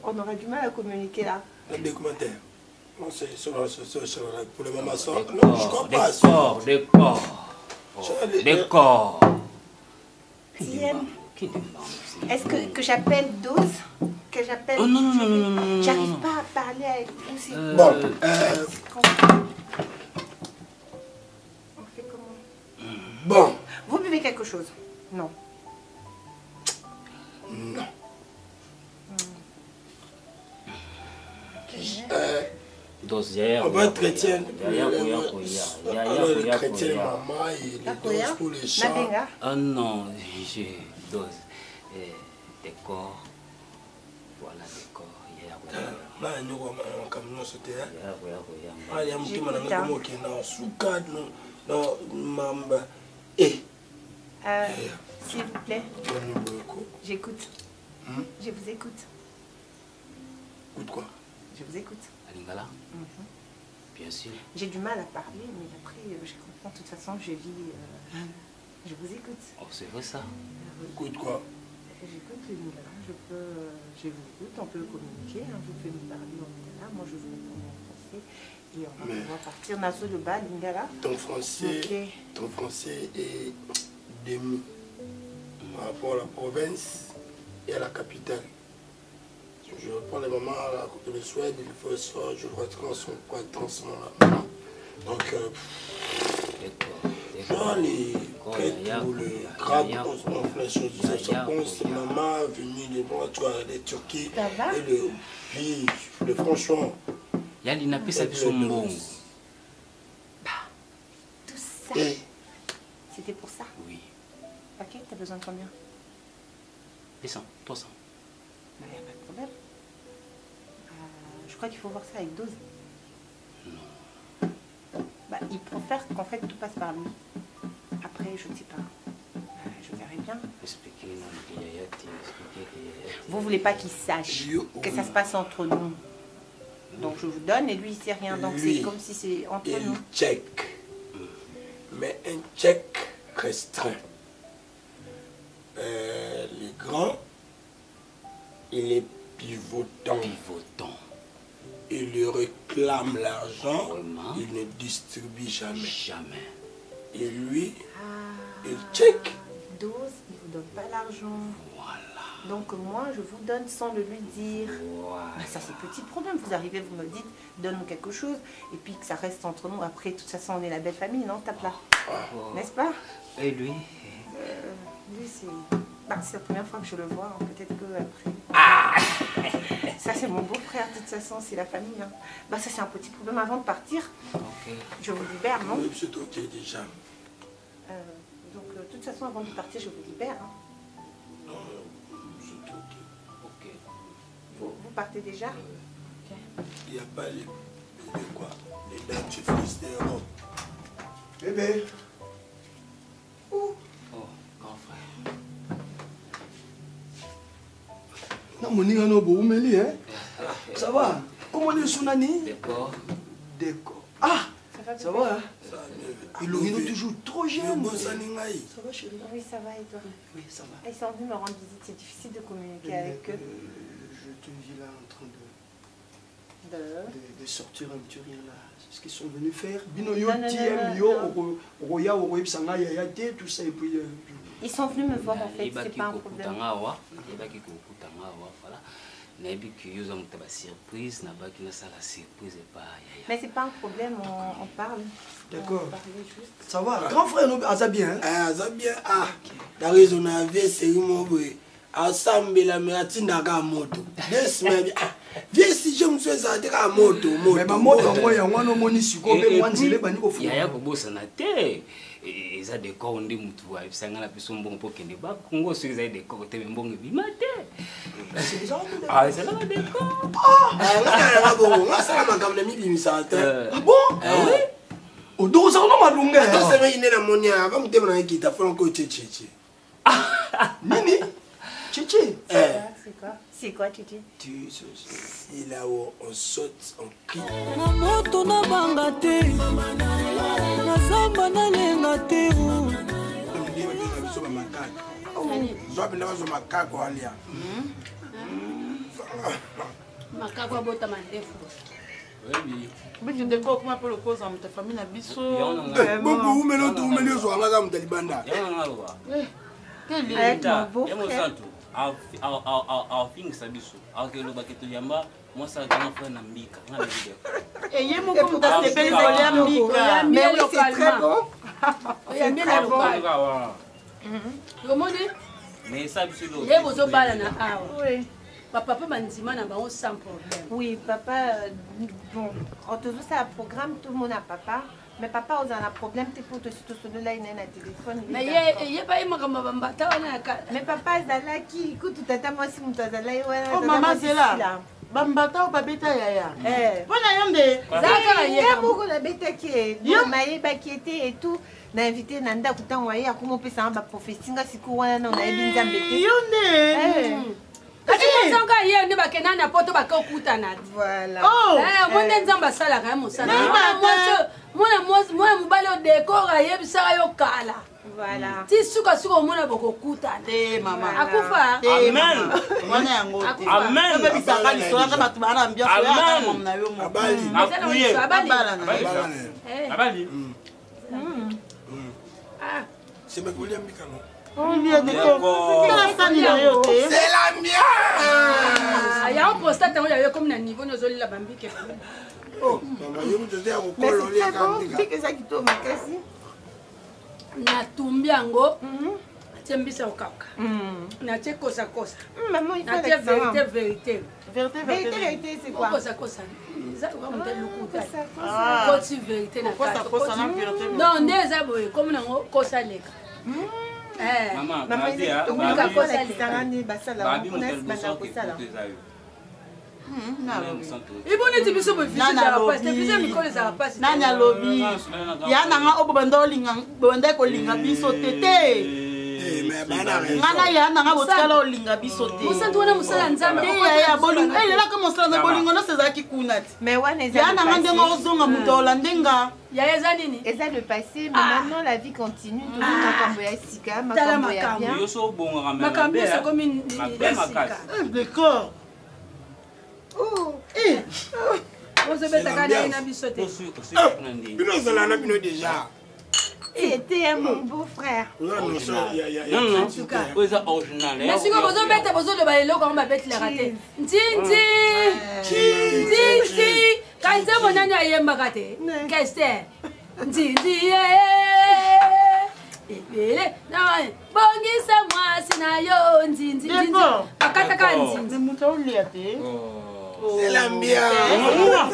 On aura du mal à communiquer là. Le documentaire. Non, c'est pour le moment ça. Non, je comprends pas. Décor. TM. Est-ce que j'appelle Dose? Que j'appelle... Oh non. J'arrive pas à parler avec vous. Bon, on fait comment? Bon. Vous buvez quelque chose? Non. Non. Dosière. On va être chrétien. Chrétien, maman, il est dose pour les chats. Ah non, j'ai dose. Décor. Voilà, décor. Là, nous avons un camion sauté. Il y a un petit peu qui est dans sous cadre. Non, maman. S'il vous plaît. J'écoute. Je vous écoute. Écoute quoi? Je vous écoute. Alingala? Bien sûr. J'ai du mal à parler, mais après, je comprends. De toute façon, je vis. Je vous écoute. Oh, c'est vrai ça? Écoute quoi? J'écoute Lingala. Je vous écoute. On peut communiquer. Vous pouvez me parler en Lingala. Moi, je vous réponds en français. Et on va pouvoir partir dans ce débat, Lingala. Ton français est demi par rapport à la province et à la capitale. Je reprends les moments à la Coupe de Suède, il faut ça, je vois dans son là. Donc, genre les prêtres ou le crabe, on fait les choses, ça pense, maman venue de moi, tu vois, des Turquie, et puis, franchement. Il y a l'inapis à Bissombo. Tout ça, c'était pour ça? Oui. Ok, t'as besoin de combien? 200, 300. Il n'y a pas de problème. Je crois qu'il faut voir ça avec Dose. Non. Il préfère qu'en fait tout passe par lui. Après, je ne sais pas. Je verrai bien. Expliquez. Vous ne voulez pas qu'il sache que ça se passe entre nous. Donc je vous donne et lui il ne sait rien. Donc c'est comme si c'est entre nous. Un check. Mais un check restreint. Les grands, il est pivotant. Il lui réclame l'argent, il ne distribue jamais. Et lui, il check. Dose, il ne vous donne pas l'argent. Voilà. Donc moi, je vous donne sans le lui dire. Voilà. Ça, c'est petit problème. Vous arrivez, vous me dites, donne-nous quelque chose, et puis que ça reste entre nous. Après, de toute façon, on est la belle famille, non? Tape là. N'est-ce pas? Et lui? Lui, c'est la première fois que je le vois. Peut-être qu'après... Ça, c'est mon beau-frère, de toute façon, c'est la famille. Ça, c'est un petit problème avant de partir. Je vous libère, non? Oui, c'est ok déjà. Donc, de toute façon, avant de partir, je vous libère. Non, c'est ok. Vous partez déjà? Il n'y a pas les dates du fils d'Europe. Bébé. Oh, grand frère. Non, mon nigga, non, bon, hein? Ça va? Comment on est sous Nani? D'accord. Ah! Ça va, hein? Il est toujours trop jeune. Ça va, chérie? Oui, ça va, et toi? Oui, ça va. Ils sont venus me rendre visite. C'est difficile de communiquer avec eux. Je te vis là en train de sortir un petit rire là. C'est ce qu'ils sont venus faire. Tout ça et puis... Ils sont venus me voir en fait, c'est pas un problème. Mais c'est pas un problème, on parle. D'accord. Ça va, grand frère, ça bien. Ça bien, t'as raison, on avait c'est ensemble la meatindaga moto. 2 semaines. Viens si je me fais ça à moto. Mais ma moto, moi, il y a un homme ici, comme moi, je l'ai banni au fond. Il y a un beau sanaté. Et ça décore, on dit moutou, il s'en a la personne bon pour qu'il ne pas. Congo, c'est des décors, t'es même bon, il mate. C'est ça, c'est là, décor. Bon, ça m'a quand même mis ça. Ah bon? Oui. Au dos, ça n'a pas de longueur. Attends, c'est vrai, il est la monnaie. Avant de me dire qu'il t'a fait encore tchétché. Nini? Tchétché? C'est quoi, Tchétché? C'est là où on saute, on crie. Mais je découvre comment peut le cause en ta famille na biso. Beaucoup mais l'autre mais les soirs là comme Talibanda. afingisa biso akeloba ke toyamba mwasi akanga frère na mbika nga na video eye moko moto asepeli kolia mbika mais oui c'est très bon oyambi na lokal omoni mais ça biso lo ye bozobala na awa papa bandima na bango sans problème. Oui, papa, bon, on te dit ça programme, tout le monde a papa. Mais papa, on a un problème, tu peux te soutenir là, il y a un téléphone. Mais il n'y a pas eu ma bambata. Mais papa, c'est là qui écoute, tu t'attends moi si tu t'attends là. Oh, maman, c'est là. Bambata ou babeta yaya. Voilà, yande. Il y a beaucoup de bêta qui est. Maïe, qui était et tout. On a invité Nanda Koutangwaye à comment peut s'en profession. Si on a bien zambété. Yande. Sanga ye ne bakena na poto bakokutana. Voilà. Oh, monde nzamba sala ka musala. Moi mobali o décor ye bisara yo kala. Voilà. Ti suka mona bokokutana. Eh mama. Akufa. Amen. Wana yango. Amen. Baba bisaka lisolo ka batu bana ambiance ya mama na yo mo. Abali. Abali. Ah. C'est me voulez mbika non. C'est la mienne. Il y a un postat comme un niveau nous la bambique. Oh, maman, je me disais au col c'est que ça qui tombe quasi. Na tumbiango. Tiembisa okaka. Na tie kosa. Maman, il faut vérité. Vérité, c'est quoi? Kosa. Ça va monter le coup. Quoi tu vérité na kosa. Non, ndeza boye comme na kosa leka. Maman, iboni tibiso bofisi za passe tebise mikolo za passe nanya lobi yana nga obanda linga bonda ko linga biso tete ngana yana nga botala olinga biso te musantu wana musala nzambe ya bolingo ela ka musala bolingo no sezaki kunati mais wana yana nga ndenga ozonga mutola ndenga ya eza nini eza le passé mais maintenant la vie continue tout makambo ya sika makambo ya bien yo so bonga kamera makambo so comme d'accord. Oh, on se met à gagner na bisote. Bino zala na bino déjà. C'était mon beau-frère. Non, en tout cas, c'est original. Mais si vous mettez besoin de bailler comme ma bête les raté. Tinti. Quand c'est mon année à yemba raté. Qu'est-ce que c'est? Tinti. Ebele na bongisa mwasi na yo nzinzi akata ka nzinzi muto uliate. C'est l'ambiance.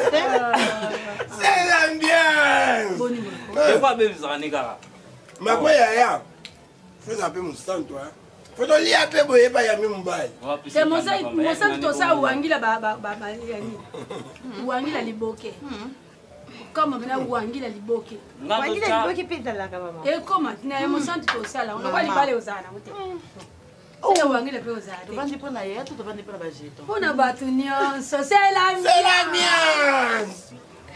C'est l'ambiance. C'est quoi besoin nigara? Ma quoi ya? Faut appeler mon sang toi. Faut to li appeler boye ba ya mi mbai. C'est mon sang to sa wangila ba yani. Wangila liboke. Comme on wangila liboke. Wangila liboke pita la kama. Et comment na mon sang to sala on va libale ozana muté. C'est wangila pe ozana. Tuvandi pona yetu tuvandi pona bajeto. Pona batu nyonso c'est l'ambiance.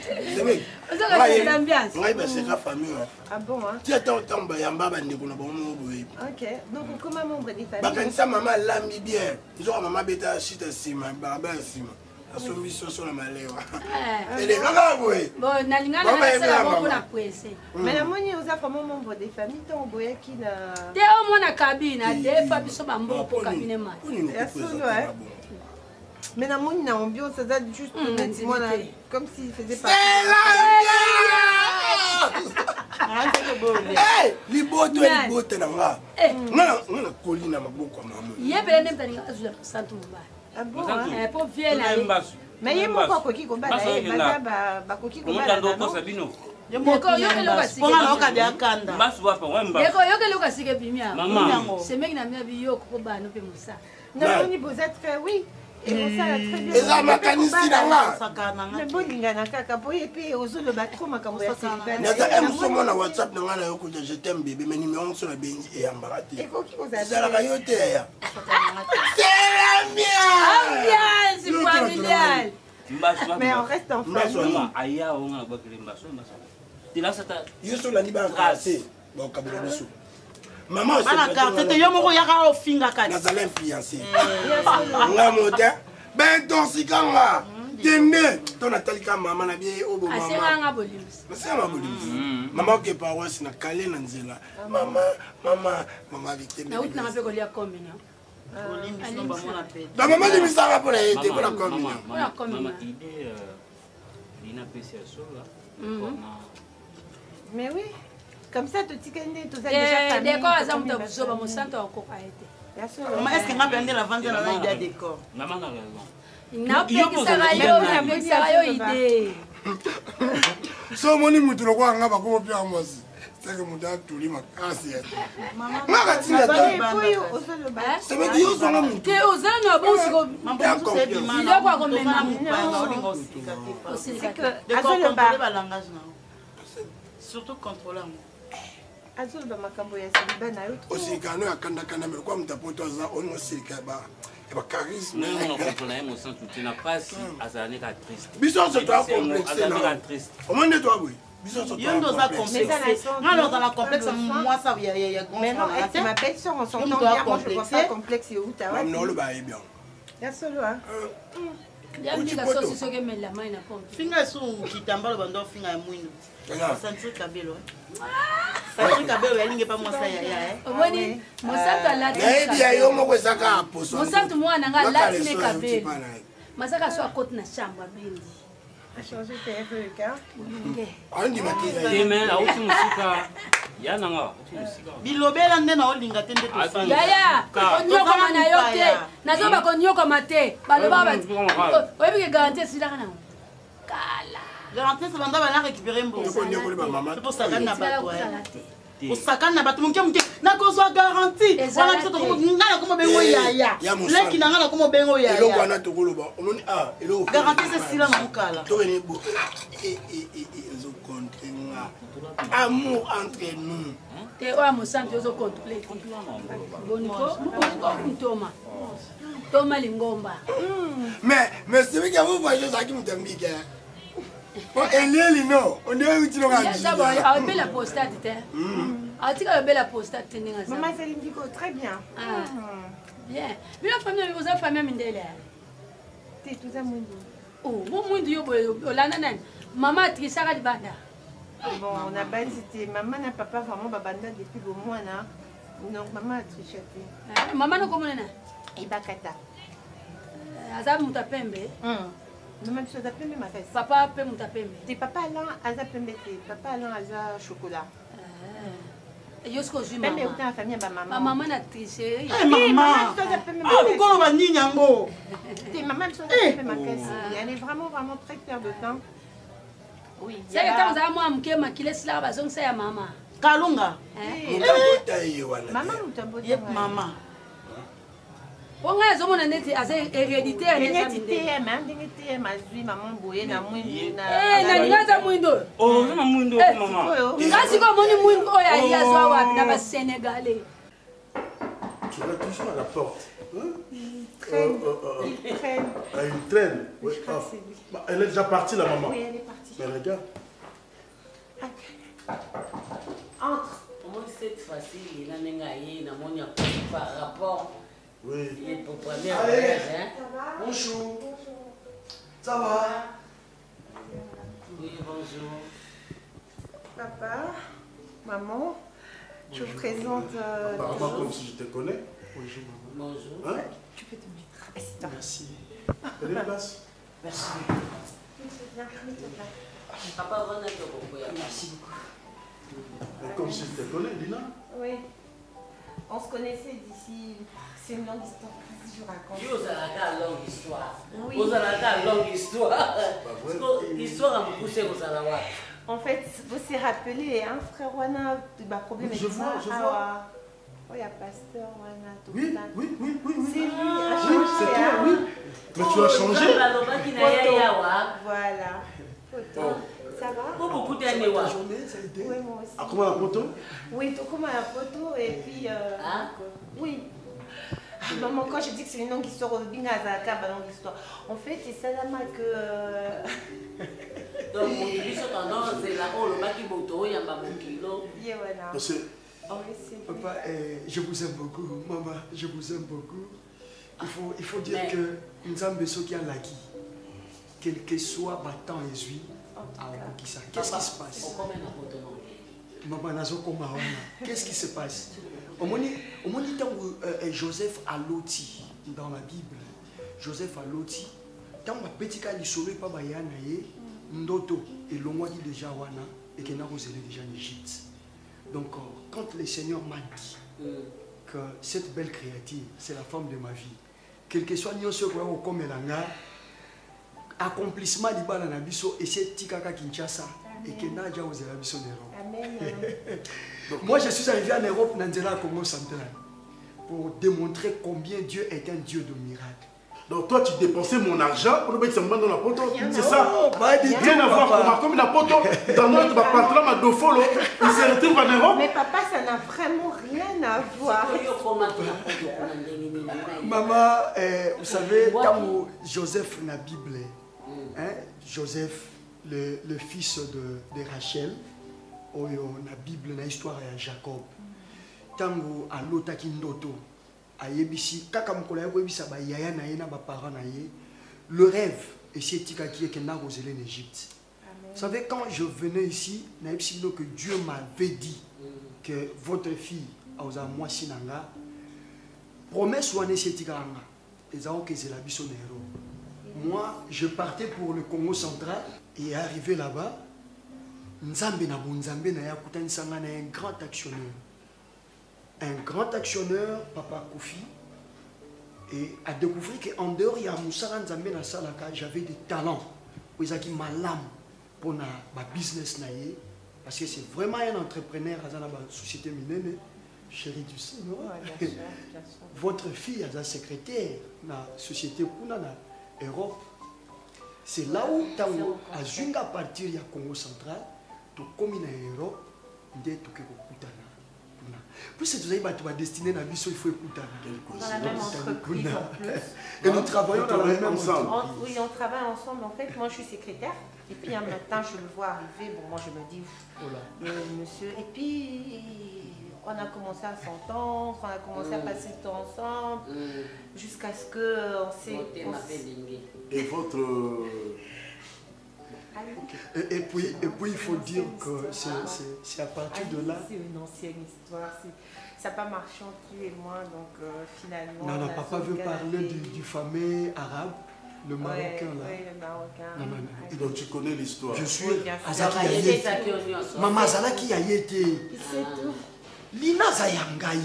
C'est l'ambiance. Ouais, ben c'est la famille. Ah bon hein? Tu attends tombe yamba ba ndeko na ba mo boye. OK. Donc comment membre des familles? Bakanisa maman lambi bien. Ils ont maman beta chita sima, baba sima. Asombi soso na malewa. Et les gars boye. Bon, na lingana na sala beaucoup na kwese. Mais la moni oza comment membre des familles ton boye qui na Te o mona cabine, te fa biso ba mboko cabine ma. Mais la moni na ambiance ça juste comme s'il faisait pas. Hey, liboto liboto na nga. Ngana kolina maboko mama. Yebele nem tani azula santu mba. Ah bon? Pour viela. Mais il y a beaucoup koki komba là, ba koki komba là. Yoko loka sike. Ponga loka dia kanda. Basu wapa wemba. Yoko loka sike bimia. Maman. C'est mec na mia biyo ko ba no pe musa. Non, ni vous êtes fait oui. Et on ça très bien. Et ça makanisi na nga. Mais bolinga na kaka boye pe ozo le batro makambo ya sika. Nata emsomo na WhatsApp na nga na yoko je t'aime bébé mais numéro sur la benji et embarati. Et koki ko za. Ça la kayote ya. C'est l'ambiance familiale. Mais on reste en famille. Aya on a bakile mbaso mbaso. Tila sata. Yoso la liba grâce. Bon kabilo biso. Maman bana carte te yo moko yaka ofinga kati. Nazala influencer. Nga moda. Ben ton sikanga. Tende, ton atalika maman na bien au bon maman. Asenganga bolims. Asenganga bolims. Maman qui paroisse na calé na nzela. Maman victime. Na uti na pe kolia combien? La maman dit ça va pour la aider pour la commune. Maman idée Lina PC là. Mais oui. Comme ça, tu connais tout ça déjà famille. Décor, ça me donne sur mon centre au copain. Maman, est-ce que tu as la vente de la idée à décor? Maman a raison. Il n'a pas idée. So moni mutu lo kwa ngaba ko pia mosi. C'est que mutu a tuli makasi. Maman, ça veut dire yo zonga mutu. Te ozanga bon siko. Maman, c'est bien. Il doit quoi comme maman. C'est que contrôler le langage surtout contrôler. Azul ba makambo ya Siliba na yo. Osika no akanda kana mais quoi mutapoto za on osika ba. Eba charisme. Non, on comprend la émotion tout n'a pas si azane ka triste. Biso se toi complexe là. Au moins de toi oui. Biso se toi. Yo nous a complexe. Alors dans la complexe moi ça il y a mais non, elle m'appelle sur on s'entend bien moi je vois pas complexe où ta ouais. Non le ba est bien. Ya solo hein. Ya mika so si soke mela mai na pompe. Finga su kitambalo bando finga ya mwino. Santre kabelo. Santre kabelo yalinge pa mosa ya Woni mosaka la. Na dia yo mo kwesaka aposo. Mosaka mwana nga la tine kabelo. Masaka so akoti na shamba bindi. A changé perruque hein. Andi matira. Demain a uti musika. Ya nanga uti musika. Bilobela ndena olinga tende to fanya. Ya. Konyoko mana yote. Nazo ba konyoko mate. Baloba ba. Oyebi ke garantie sila kana. Kala. Garantie ça banda bana récupérer mbo. C'est pour ça kana bato. Osakana bato munke na kozwa garantie. Wana biso to ngana komo bengo yaya. Leki na ngana komo bengo yaya. Eloko wana to koloba. Omoni eloko. Garantie c'est sila na mukala. To ene bo. Ezo contrer. Amour entre nous. Te oya mosantu ozo complete. Boniko Toma. Toma lingomba. Mais c'est vrai que vous voyez ça qui me t'embike. Eleli no, on est utile à dire. Ça va, a belle postate te. A tika belle postate te ninga. Maman Céline Dico très bien. Bien. Mais la famille vous a famille mindele. Te tout ça mundo. Oh, mon mundo yo olana nan. Maman trisaka di banda. Bon, on a bandi c'était maman na papa vraiment babanda depuis au mois là. Donc maman a triché. Maman no komona na. Ibakata. Azab mutapembe. Maman tu as appelé ma fesse. Papa pe mutapembe. Tes papa là aza pembe te. Papa là aza chocolat. Yosko ju maman. Pembe uta famille ba maman. Maman na triché. Maman. Ah, vous va ni nyango. Tes maman tu as appelé ma fesse. Elle est vraiment très fière de temps. Oui. C'est que tu as moi mke makile sila bazong sa ya mama. Kalunga. Maman mutambo. Yep maman. Onga zomona neti ase héréditaire héréditaire même ndenge mazwi maman boye na mwindu na na ngaza mwindo oh na mwindo maman ngasi ko moni mwindo oya ya zwa wapi na ba sénégalais tu vas toujours à la porte il traîne oui. Elle est déjà partie la maman oui elle est partie mais regarde entre comment cette facile na nenga yi na monia par rapport. Oui. Il est pour première voyage, hein? Bonjour. Ça va? Oui, bonjour. Papa, maman, je vous présente... Apparemment comme si je te connais. Bonjour, maman. Bonjour. Hein? Tu peux te mettre. Assieds-toi. Merci. Prenez la place. Merci. Papa, merci beaucoup. Mais comme si je te connais, Lina? Oui. On se connaissait d'ici... C'est une longue histoire, je vous raconte. Vous avez une longue histoire. Oui. Vous avez une longue histoire. L'histoire a poussé aux Alaouas. En fait, vous s'est rappelé, hein, frère Wana, ma problème je vois. Oh, il y a pasteur Wana. Oui. C'est lui, c'est toi, oui. Mais tu as changé. Voilà. Photo. Ça va? Pour beaucoup d'années, ouais. Oui, moi aussi. À comment la photo? Oui, tout comme la photo et puis... Oui. Maman, quand je dis que c'est une longue histoire, longue histoire. En fait, c'est ça là que... Donc, c'est là où le maki moto, il y a un kilo. Parce que... Papa, je vous aime beaucoup. Maman, je vous aime beaucoup. Il faut dire que nous sommes ceux qui ont l'acquis. quel que soit battant et zui, qu'est-ce qui se passe? Qu'est-ce qui se passe? Au moment Joseph a loti dans la Bible. Joseph a loti. Tant que petit cas l'isolo pas bayana ndoto et l'on dit déjà wana et qu'il n'a pas déjà en Égypte. Donc quand le Seigneur m'a dit que cette belle créature c'est la femme de ma vie, quel que soit nous ce qu'on comme elanga accomplissement libala na biso et c'est tikaka Kinshasa et que n'a déjà osé la biso d'Europe. Donc moi je suis arrivé en Europe dans le Congo central pour démontrer combien Dieu est un Dieu de miracles. Donc toi tu dépensais mon argent pour mettre ça dans la poto, c'est ça? Rien à voir comme la poto, dans notre patron ma dofolo, il se retrouve en Europe. Mais papa, ça n'a vraiment rien à voir. Maman, vous savez, quand Joseph dans la Bible, Joseph, le fils de Rachel, dans la Bible, dans l'histoire de Jacob, tango a lotaki ndoto ayebisi kaka mukolo ya koyebisa ba yaya na ye na ba parents na ye le rêve et c'est tikaki que na rozele en Égypte. Vous savez, quand je venais ici, naebisi que Dieu m'avait dit que votre fille a moi sinanga promesse ou ane c'est tikanga ezao que c'est la biso nero. Moi je partais pour le Congo central et arrivé là-bas nzambe na bonzambe na ya kutanisanga na un grand actionnaire. Un grand actionneur, Papa Kofi, et a découvert qu'en dehors, il y a Moussara Nzambe na Salaka, j'avais des talents. Ils ont ma lame pour ma business naïe, parce que c'est vraiment un entrepreneur dans la société minée, chérie du Seigneur. Votre fille est un secrétaire dans la société Kuna en Europe. C'est là où tu as Zunga partir du Congo central, tu comme en Europe, tu es plus c'est tout ça, tu vas destiner la mission, il faut écouter. Dans la même entreprise en plus. Et nous travaillons dans la même ensemble. Oui, on travaille ensemble. En fait, moi je suis secrétaire. Et puis un matin, je le vois arriver. Bon, moi je me dis, monsieur. Et puis on a commencé à s'entendre, on a commencé à passer le temps ensemble, jusqu'à ce qu'on s'est. Et votre. Et puis il faut dire que c'est à partir de là. C'est une ancienne histoire. Ça n'a pas marché entre lui et moi, donc finalement. Non, papa veut parler du fameux arabe, le Marocain là. Oui, le Marocain. Non. Donc tu connais l'histoire. Je suis Azaki Yayete. Maman Azaki Yayete. C'est tout. Lina Zayangai.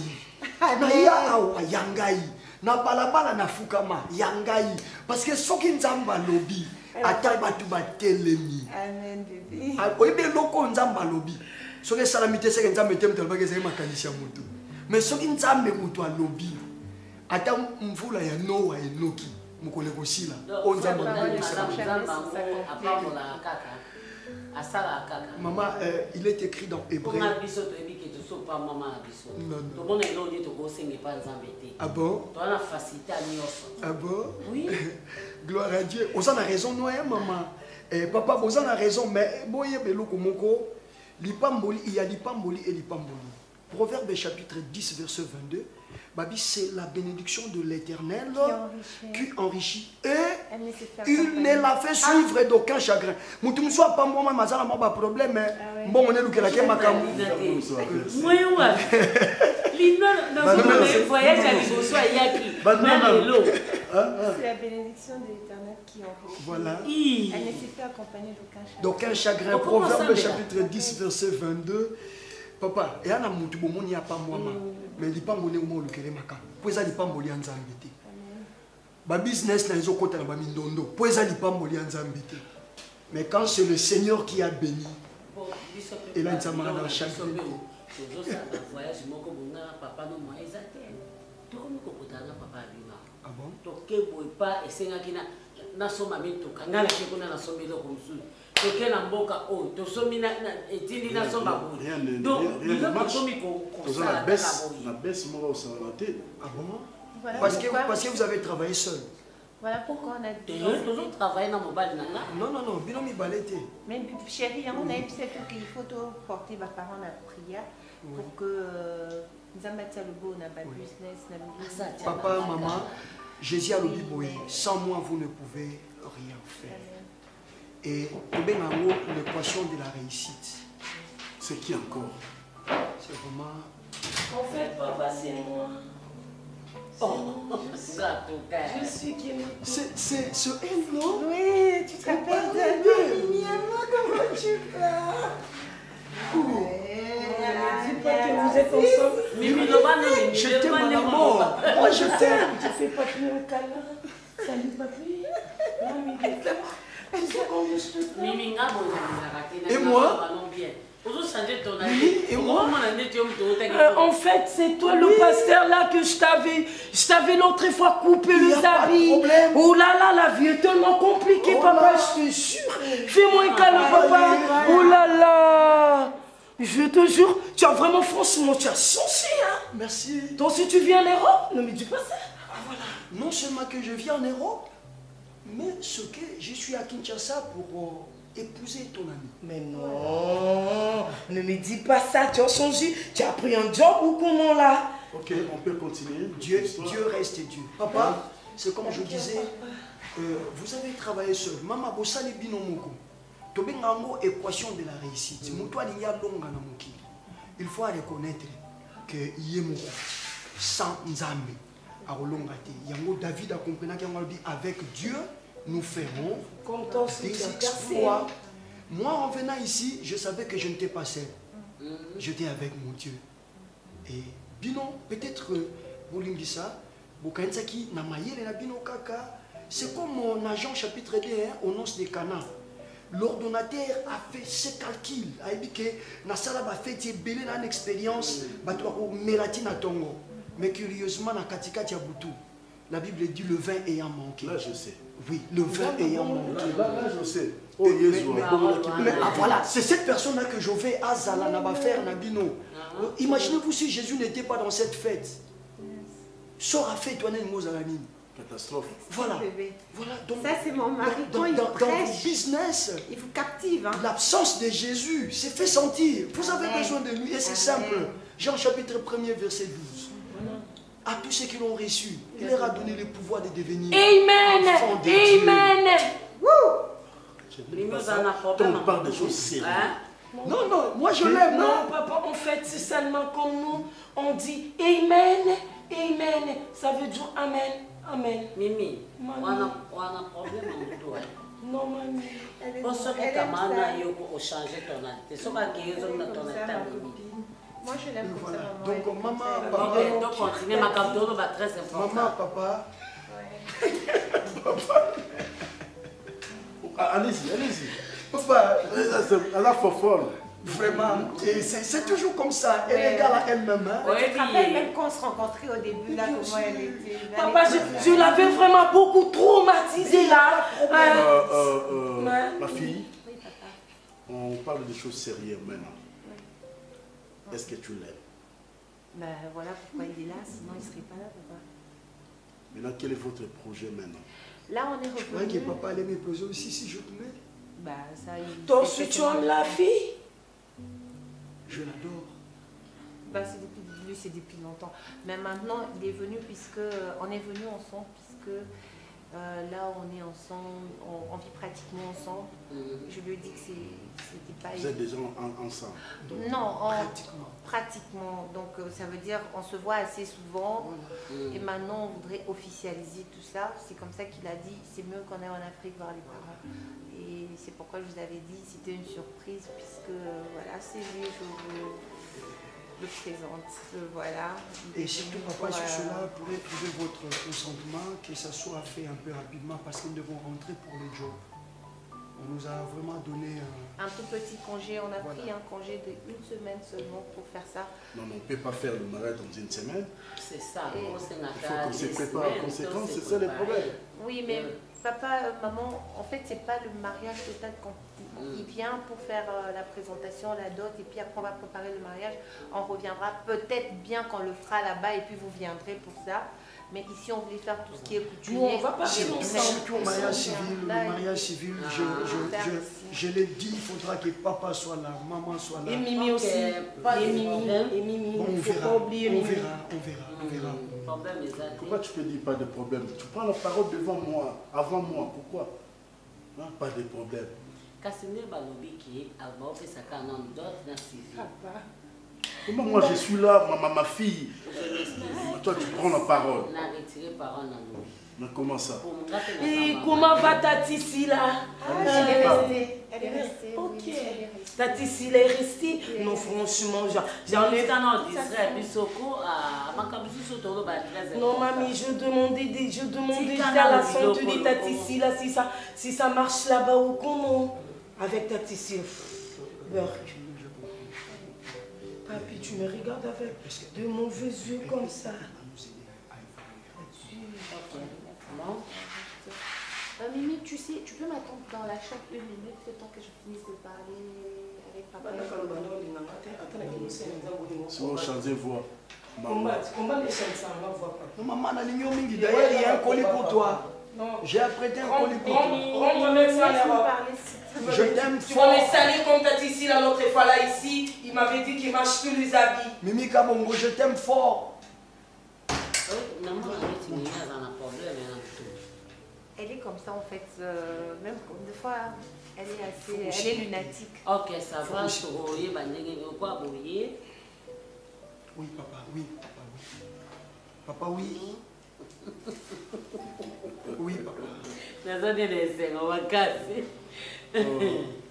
Naya awa Yangai. Na balabala na fukama Yangai. Parce que ce qui nzamba lobby. Atabatu batelemi. Amen bébé. Oibe loko nzamba lobby. Ce que salamité c'est que nzamba tem telba que c'est makanisi ya mutu. Mais ce qui nzamba mutu a lobby. Ata mvula ya Noa enoki. Mukole kosila. O nzamba maman, il est écrit dans Hébreu. Ah bon? Ah bon? Oui. Gloire à Dieu. Vous avez raison, non, maman. Papa, vous avez raison, mais il y a l'ipamboli et l'ipamboli. Proverbe chapitre 10, verset 22. Babi, c'est la bénédiction de l'Éternel qui enrichit et il ne l'a fait suivre d'aucun chagrin. Moutou ne soit pas moi, mais ça n'a pas de problème. Bon, on est le Kelaké Makam. Moi, voyage à Liboso et Yaki. C'est la bénédiction de l'Éternel qui enrichit. Voilà. Elle ne s'est fait accompagner d'aucun chagrin. Proverbe chapitre 10, verset 22. Papa, et un amour, il n'y a pas moi, mais il n'y a pas mon le Kérémaka. Puis il n'y a pas mon lien zambité. Ma business n'a pas côté na mindondo. Puis il n'y a pas mon lien zambité. Mais quand c'est le Seigneur qui a béni, et là il s'est marré dans chaque vie. Ah bon? Parce que vous avez travaillé seul. Voilà pourquoi on a toujours travaillé dans mon bal. Non, binomi balete. Mais chérie, on a dit qu'il faut porter ma parole à la prière pour que nous amateurs le beau, n'a pas business, papa, maman, Jésus a le dit, sans moi vous ne pouvez rien faire. Et l'équation de la réussite. C'est qui encore? C'est vraiment... En fait, papa, c'est moi. Oh, je suis qui? C'est elle, non? Oui, tu te rappelles de Mimi, comment tu vas? Dis pas que vous êtes ensemble. Mimi, je t'aime à la mort. Moi, je t'aime. Tu fais papi un câlin. Salut, papi. Et moi? Et moi? En fait, c'est toi le pasteur là que je t'avais l'autre fois coupé les habits. Oh là là, la vie est tellement compliquée, papa, je te jure. Fais-moi un câlin, papa. Oh là là. Je te jure, tu as vraiment, franchement, tu as changé, hein. Merci. Donc si tu viens en Europe, ne me dis pas ça. Ah voilà, non seulement que je viens en Europe, mais ce que je suis à Kinshasa pour épouser ton ami. Mais non, ne me dis pas ça, tu as changé, tu as pris un job ou comment là? Ok, on peut continuer. Dieu reste Dieu. Papa, c'est comme je disais, vous avez travaillé seul. Maman, vous savez bien mon Tobengango, équation de la réussite. Il faut reconnaître que Yemoko, sans Nzambe, David a compris qu'avec Dieu, nous ferons des exploits. Moi, en venant ici, je savais que je n'étais pas seul. J'étais avec mon Dieu. Et Bino, peut-être, Boulimbisa, Bokansaki, Namayele, Nabino Kaka, c'est comme mon agent chapitre 2, au nom de Cana. L'ordonnateur a fait ses calculs. Il a dit que Nassala a fait une expérience, mais curieusement, dans Katika Tiaboutou, la Bible dit le vin ayant manqué. Là, je sais. Oui, le vin ayant manqué. Là, je sais. Oh, mais voilà, c'est cette personne-là que je vais à Zala, Nabafer, Nabino. Imaginez-vous si Jésus n'était pas dans cette fête. Sors à fait, toi, Mozalani. Catastrophe. Voilà. Voilà. Donc, ça, c'est mon mari. Quand il dans prêche, le business, il vous captive. Hein? L'absence de Jésus s'est fait sentir. Vous avez besoin de lui et c'est simple. Jean chapitre 1er, verset 12. À tous ceux qui l'ont reçu, il leur a donné le pouvoir de devenir enfants de Dieu. Amen. On parle de choses sérieuses. Non, non, moi je l'aime. Non, papa, en fait, c'est seulement comme nous, on dit Amen, Amen. Ça veut dire Amen, Amen. Mimi, on a un problème en toi. Non, mamie. Pour ce que Kamana y a changé ton identité, ce qui est ton identité. Moi, je l'aime comme ça, maman. Donc, maman, papa. Donc, continuez, ma cadeau va très important. Maman, papa. Allez-y, allez-y. Papa. Elle a fort fort. Vraiment, c'est toujours comme ça. Elle est égale à elle-même. Hein? Ouais, tu te rappelles même qu'on se rencontrait au début, là, comment elle était. Papa, je l'avais vraiment beaucoup traumatisée là. Ma fille, on parle de choses sérieuses maintenant. Est-ce que tu l'aimes? Ben voilà pourquoi il est là, sinon il ne serait pas là, papa. Maintenant, quel est votre projet maintenant? Là, on est revenu. Je crois que papa allait me poser aussi si je te mets. Bah, ça, il... Donc, si tu aimes la fille? Je l'adore. Bah, c'est depuis longtemps. Mais maintenant, il est venu on est venu ensemble puisque là, on est ensemble, on vit pratiquement ensemble. Je lui ai dit que c'était pas... Vous êtes déjà ensemble? Non, pratiquement. Donc, ça veut dire on se voit assez souvent. Et maintenant, on voudrait officialiser tout ça. C'est comme ça qu'il a dit, c'est mieux qu'on aille en Afrique voir les parents. Et c'est pourquoi je vous avais dit, c'était une surprise, puisque voilà, c'est lui, je vous le présente. Voilà. Et surtout, papa, sur cela, vous pourrez trouver votre consentement, que ça soit fait un peu rapidement, parce qu'ils devront rentrer pour le job. On nous a vraiment donné un tout petit congé. On a pris un congé d'1 semaine seulement pour faire ça. Non, mais on ne peut pas faire le mariage dans une semaine. C'est ça. Il faut qu'on se prépare en conséquence, c'est ça le problème. Oui, mais papa, maman, en fait, c'est pas le mariage total quand il vient pour faire la présentation, la dot, et puis après on va préparer le mariage. On reviendra peut-être bien qu'on le fera là-bas, et puis vous viendrez pour ça. Mais ici, on voulait faire tout ce qui est coutumier. Nous, on va pas surtout au mariage civil. Le mariage civil, je l'ai dit, il faudra que papa soit là, maman soit là. Et Mimi aussi. Et Mimi, bon, il ne faut pas oublier Mimi. On verra. Pourquoi tu peux dire pas de problème? Tu prends la parole devant moi, avant moi, pourquoi? Pas de problème. Comment moi je suis là, ma fille, toi tu prends la parole. Mais comment ça? Et comment va Tati Sila? Elle est restée. Elle est restée. Ok. Tati Sila est restée? Non, franchement, j'en ai... Non, mamie, je demandais à la santé de Tati Sila si ça marche là-bas ou comment. Avec Tati Sila. Papi, tu me regardes avec de mauvais yeux comme ça. Mimi, tu sais, tu peux m'attendre dans la chambre 1 minute, le temps que je finisse de parler avec papa. Si vous changez voix. Comment les chansons, on va voir. Non, maman, d'ailleurs, il y a un colis pour toi. J'ai apprêté un colis pour toi. Je t'aime fort. Tu vas me salir comme t'as dit ici l'autre fois là ici. Il m'avait dit qu'il marche plus les habits. Mimi Kabongo, je t'aime fort. Elle est comme ça en fait, même des fois, elle est lunatique. Ok, ça va, oui, papa, oui, papa, oui. Papa, oui. Oui, papa.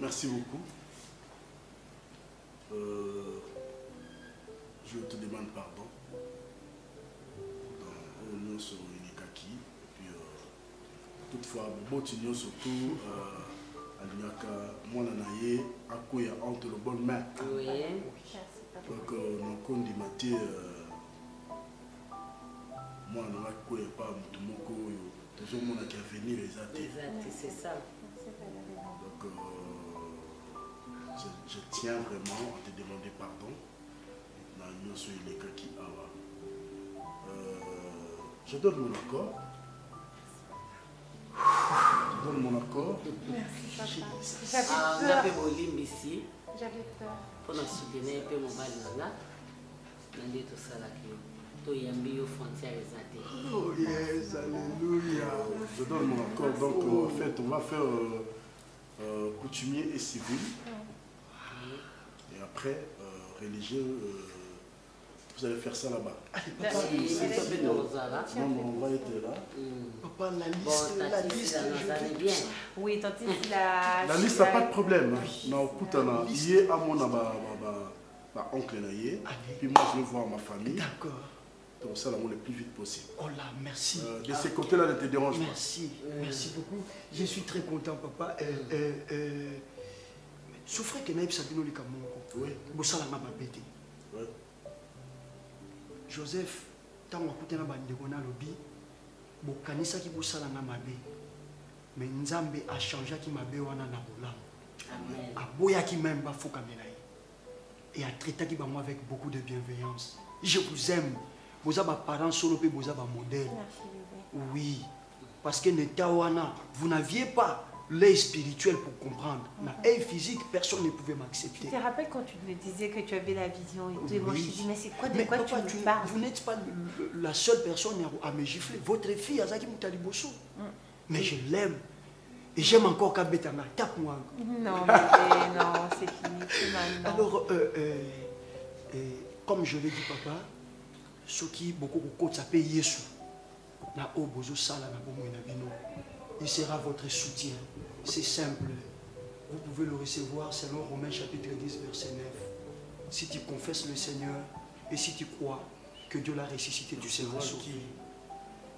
Merci beaucoup. Je te demande pardon. Nous sommes Unikaki. Et puis, toutefois, bon, tu surtout à l'Uniaka, moi, Nanaye, à quoi entre le bonne main. Oui. Donc, nous comptons du matin. Moi, je ne sais pas toujours le monde qui a venu les athées. C'est ça. Donc, je tiens vraiment à te demander pardon. Je donne mon accord. Je donne mon accord. Merci, papa. J'avais peur. J'avais peur. Pour nous soutenir, pour mon bal, oh yes, alléluia. Je donne mon accord. Donc, en fait, on va faire coutumier et civil. Et après, religieux, vous allez faire ça là-bas. Non, on va être là. Papa, la liste, je bien. Oui, tantôt, la liste n'a pas de problème. Il y a mon oncle, puis moi je vais voir ma famille. D'accord. Donc ça, le plus vite possible. Oh là, merci. De ces côtés-là, ne te dérange pas. Merci, merci beaucoup. Je suis très content, papa. Souffrez que Naïb Sabino le Cameroun. Oui. Bossala m'a bêté. Oui. Joseph, tant qu'on a écouté na bandekona lobby, bokanisa ki bossala na mabe. Mais Nzambe a changé ki mabe wana na bolam. Amen. A boya ki même ba foka menaï. Et a traité ki ba moi avec beaucoup de bienveillance. Je vous aime. Vous avez parents solo et vous avez un modèle. Oui. Parce que vous n'aviez pas l'œil spirituel pour comprendre. L'œil physique, personne ne pouvait m'accepter. Tu te rappelles quand tu me disais que tu avais la vision et tout, oui. Et moi je te dis, mais c'est quoi de quoi papa, tu me parles? Vous n'êtes pas la seule personne à me gifler. Votre fille, Azaki Moutaliboso. Mais je l'aime. Et j'aime encore Kabetana. Tape-moi. Non, mais non, c'est fini. Maintenant. Alors, comme je l'ai dit, papa, ceux qui beaucoup de ça paye Yesu. Il sera votre soutien. C'est simple. Vous pouvez le recevoir selon Romains chapitre 10, verset 9. Si tu confesses le Seigneur et si tu crois que Dieu l'a ressuscité, tu seras sauvé.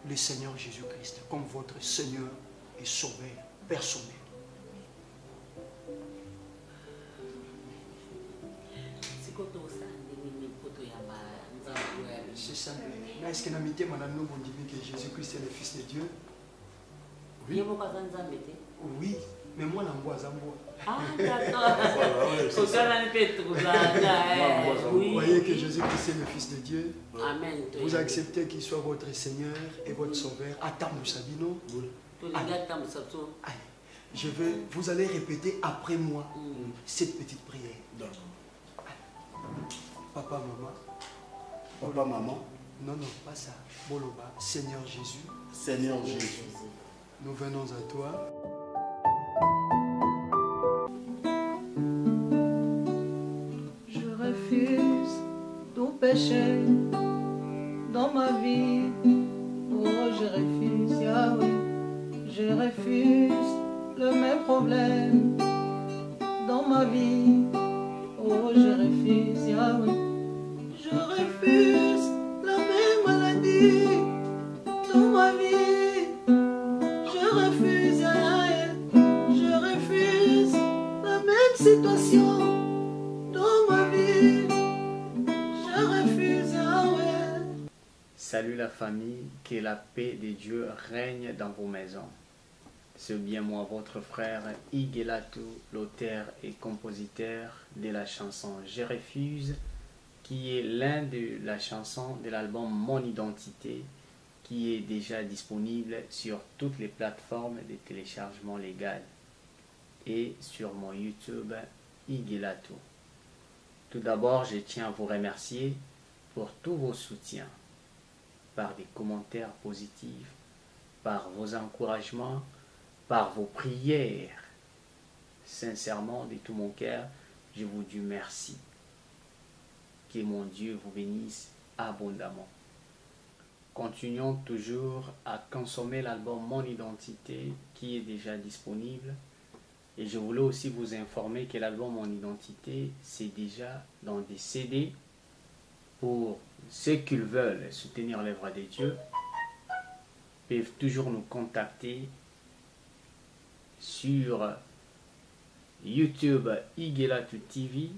Le Seigneur Jésus-Christ comme votre Seigneur et Sauveur personnel. C'est simple. Est-ce que nous avons dit que Jésus-Christ est le Fils de Dieu? Oui. Oui, mais moi, je suis ah, d'accord. Vous voyez que Jésus-Christ est le Fils de Dieu. Amen. Vous acceptez qu'il soit votre Seigneur et votre Sauveur. Attends, Sabino. Vous allez répéter après moi cette petite prière. Papa, maman. Papa, maman. Non, non, pas ça. Boloba, Seigneur Jésus. Seigneur Jésus. Nous venons à toi. péché dans ma vie. Oh, je refuse, Yahweh, je refuse le même problème dans ma vie. Oh, je refuse, Yahweh, je refuse la même maladie dans ma vie. Je refuse, Yahweh, je refuse la même situation dans ma vie. Je refuse, Yahweh. Salut la famille, que la paix de Dieu règne dans vos maisons. C'est bien moi, votre frère Igelatou, l'auteur et compositeur de la chanson « Je refuse », qui est l'un de la chanson de l'album « Mon Identité », qui est déjà disponible sur toutes les plateformes de téléchargement légal et sur mon YouTube Igelatou. Tout d'abord, je tiens à vous remercier pour tous vos soutiens, par des commentaires positifs, par vos encouragements, par vos prières. Sincèrement, de tout mon cœur, je vous dis merci. Que mon Dieu vous bénisse abondamment. Continuons toujours à consommer l'album Mon Identité qui est déjà disponible. Et je voulais aussi vous informer que l'album Mon Identité, c'est déjà dans des CD. Pour ceux qui veulent soutenir l'œuvre de Dieu, peuvent toujours nous contacter sur YouTube Igelatou TV,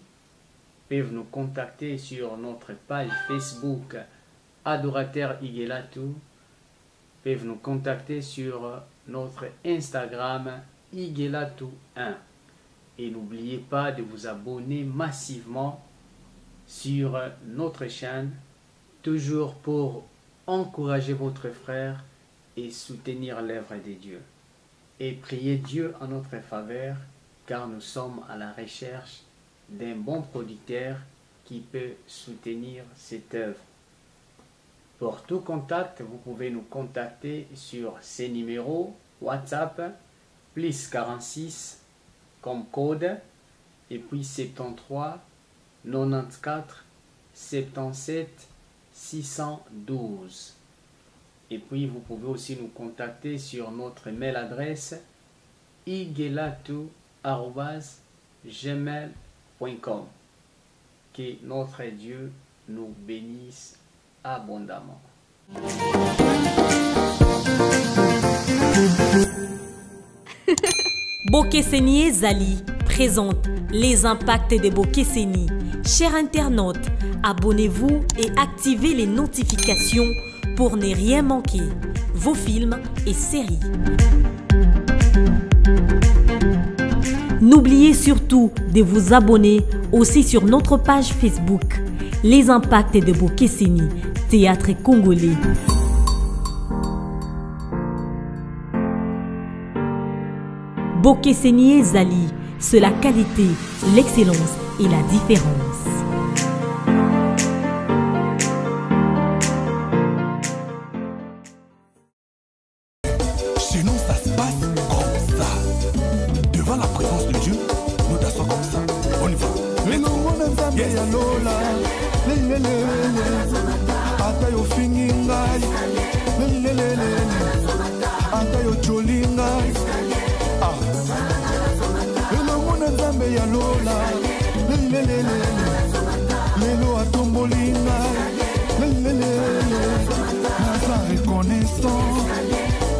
peuvent nous contacter sur notre page Facebook Adorateur Igelatou, peuvent nous contacter sur notre Instagram Igelatou 1. Et n'oubliez pas de vous abonner massivement sur notre chaîne, toujours pour encourager votre frère et soutenir l'œuvre de Dieu. Et priez Dieu en notre faveur, car nous sommes à la recherche d'un bon producteur qui peut soutenir cette œuvre. Pour tout contact, vous pouvez nous contacter sur ces numéros WhatsApp, plus 46 comme code, et puis 73 94 77 612. Et puis vous pouvez aussi nous contacter sur notre mail adresse igelatou@gmail.com. Que notre Dieu nous bénisse abondamment. Bokeseni Zali présente les impacts de Bokeseni. Chers internautes, abonnez-vous et activez les notifications pour ne rien manquer. Vos films et séries. N'oubliez surtout de vous abonner aussi sur notre page Facebook, Les Impacts de Bokeseni, théâtre congolais. Bokeseni Zali, c'est la qualité, l'excellence et la différence. Chez nous, ça se passe comme ça. Devant la présence de Dieu, nous dansons comme ça. On y va. Yes.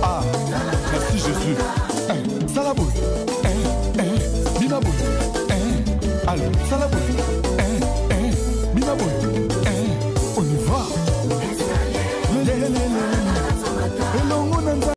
Ah, merci Jésus. Salabou, Binaboul, allez, salabou.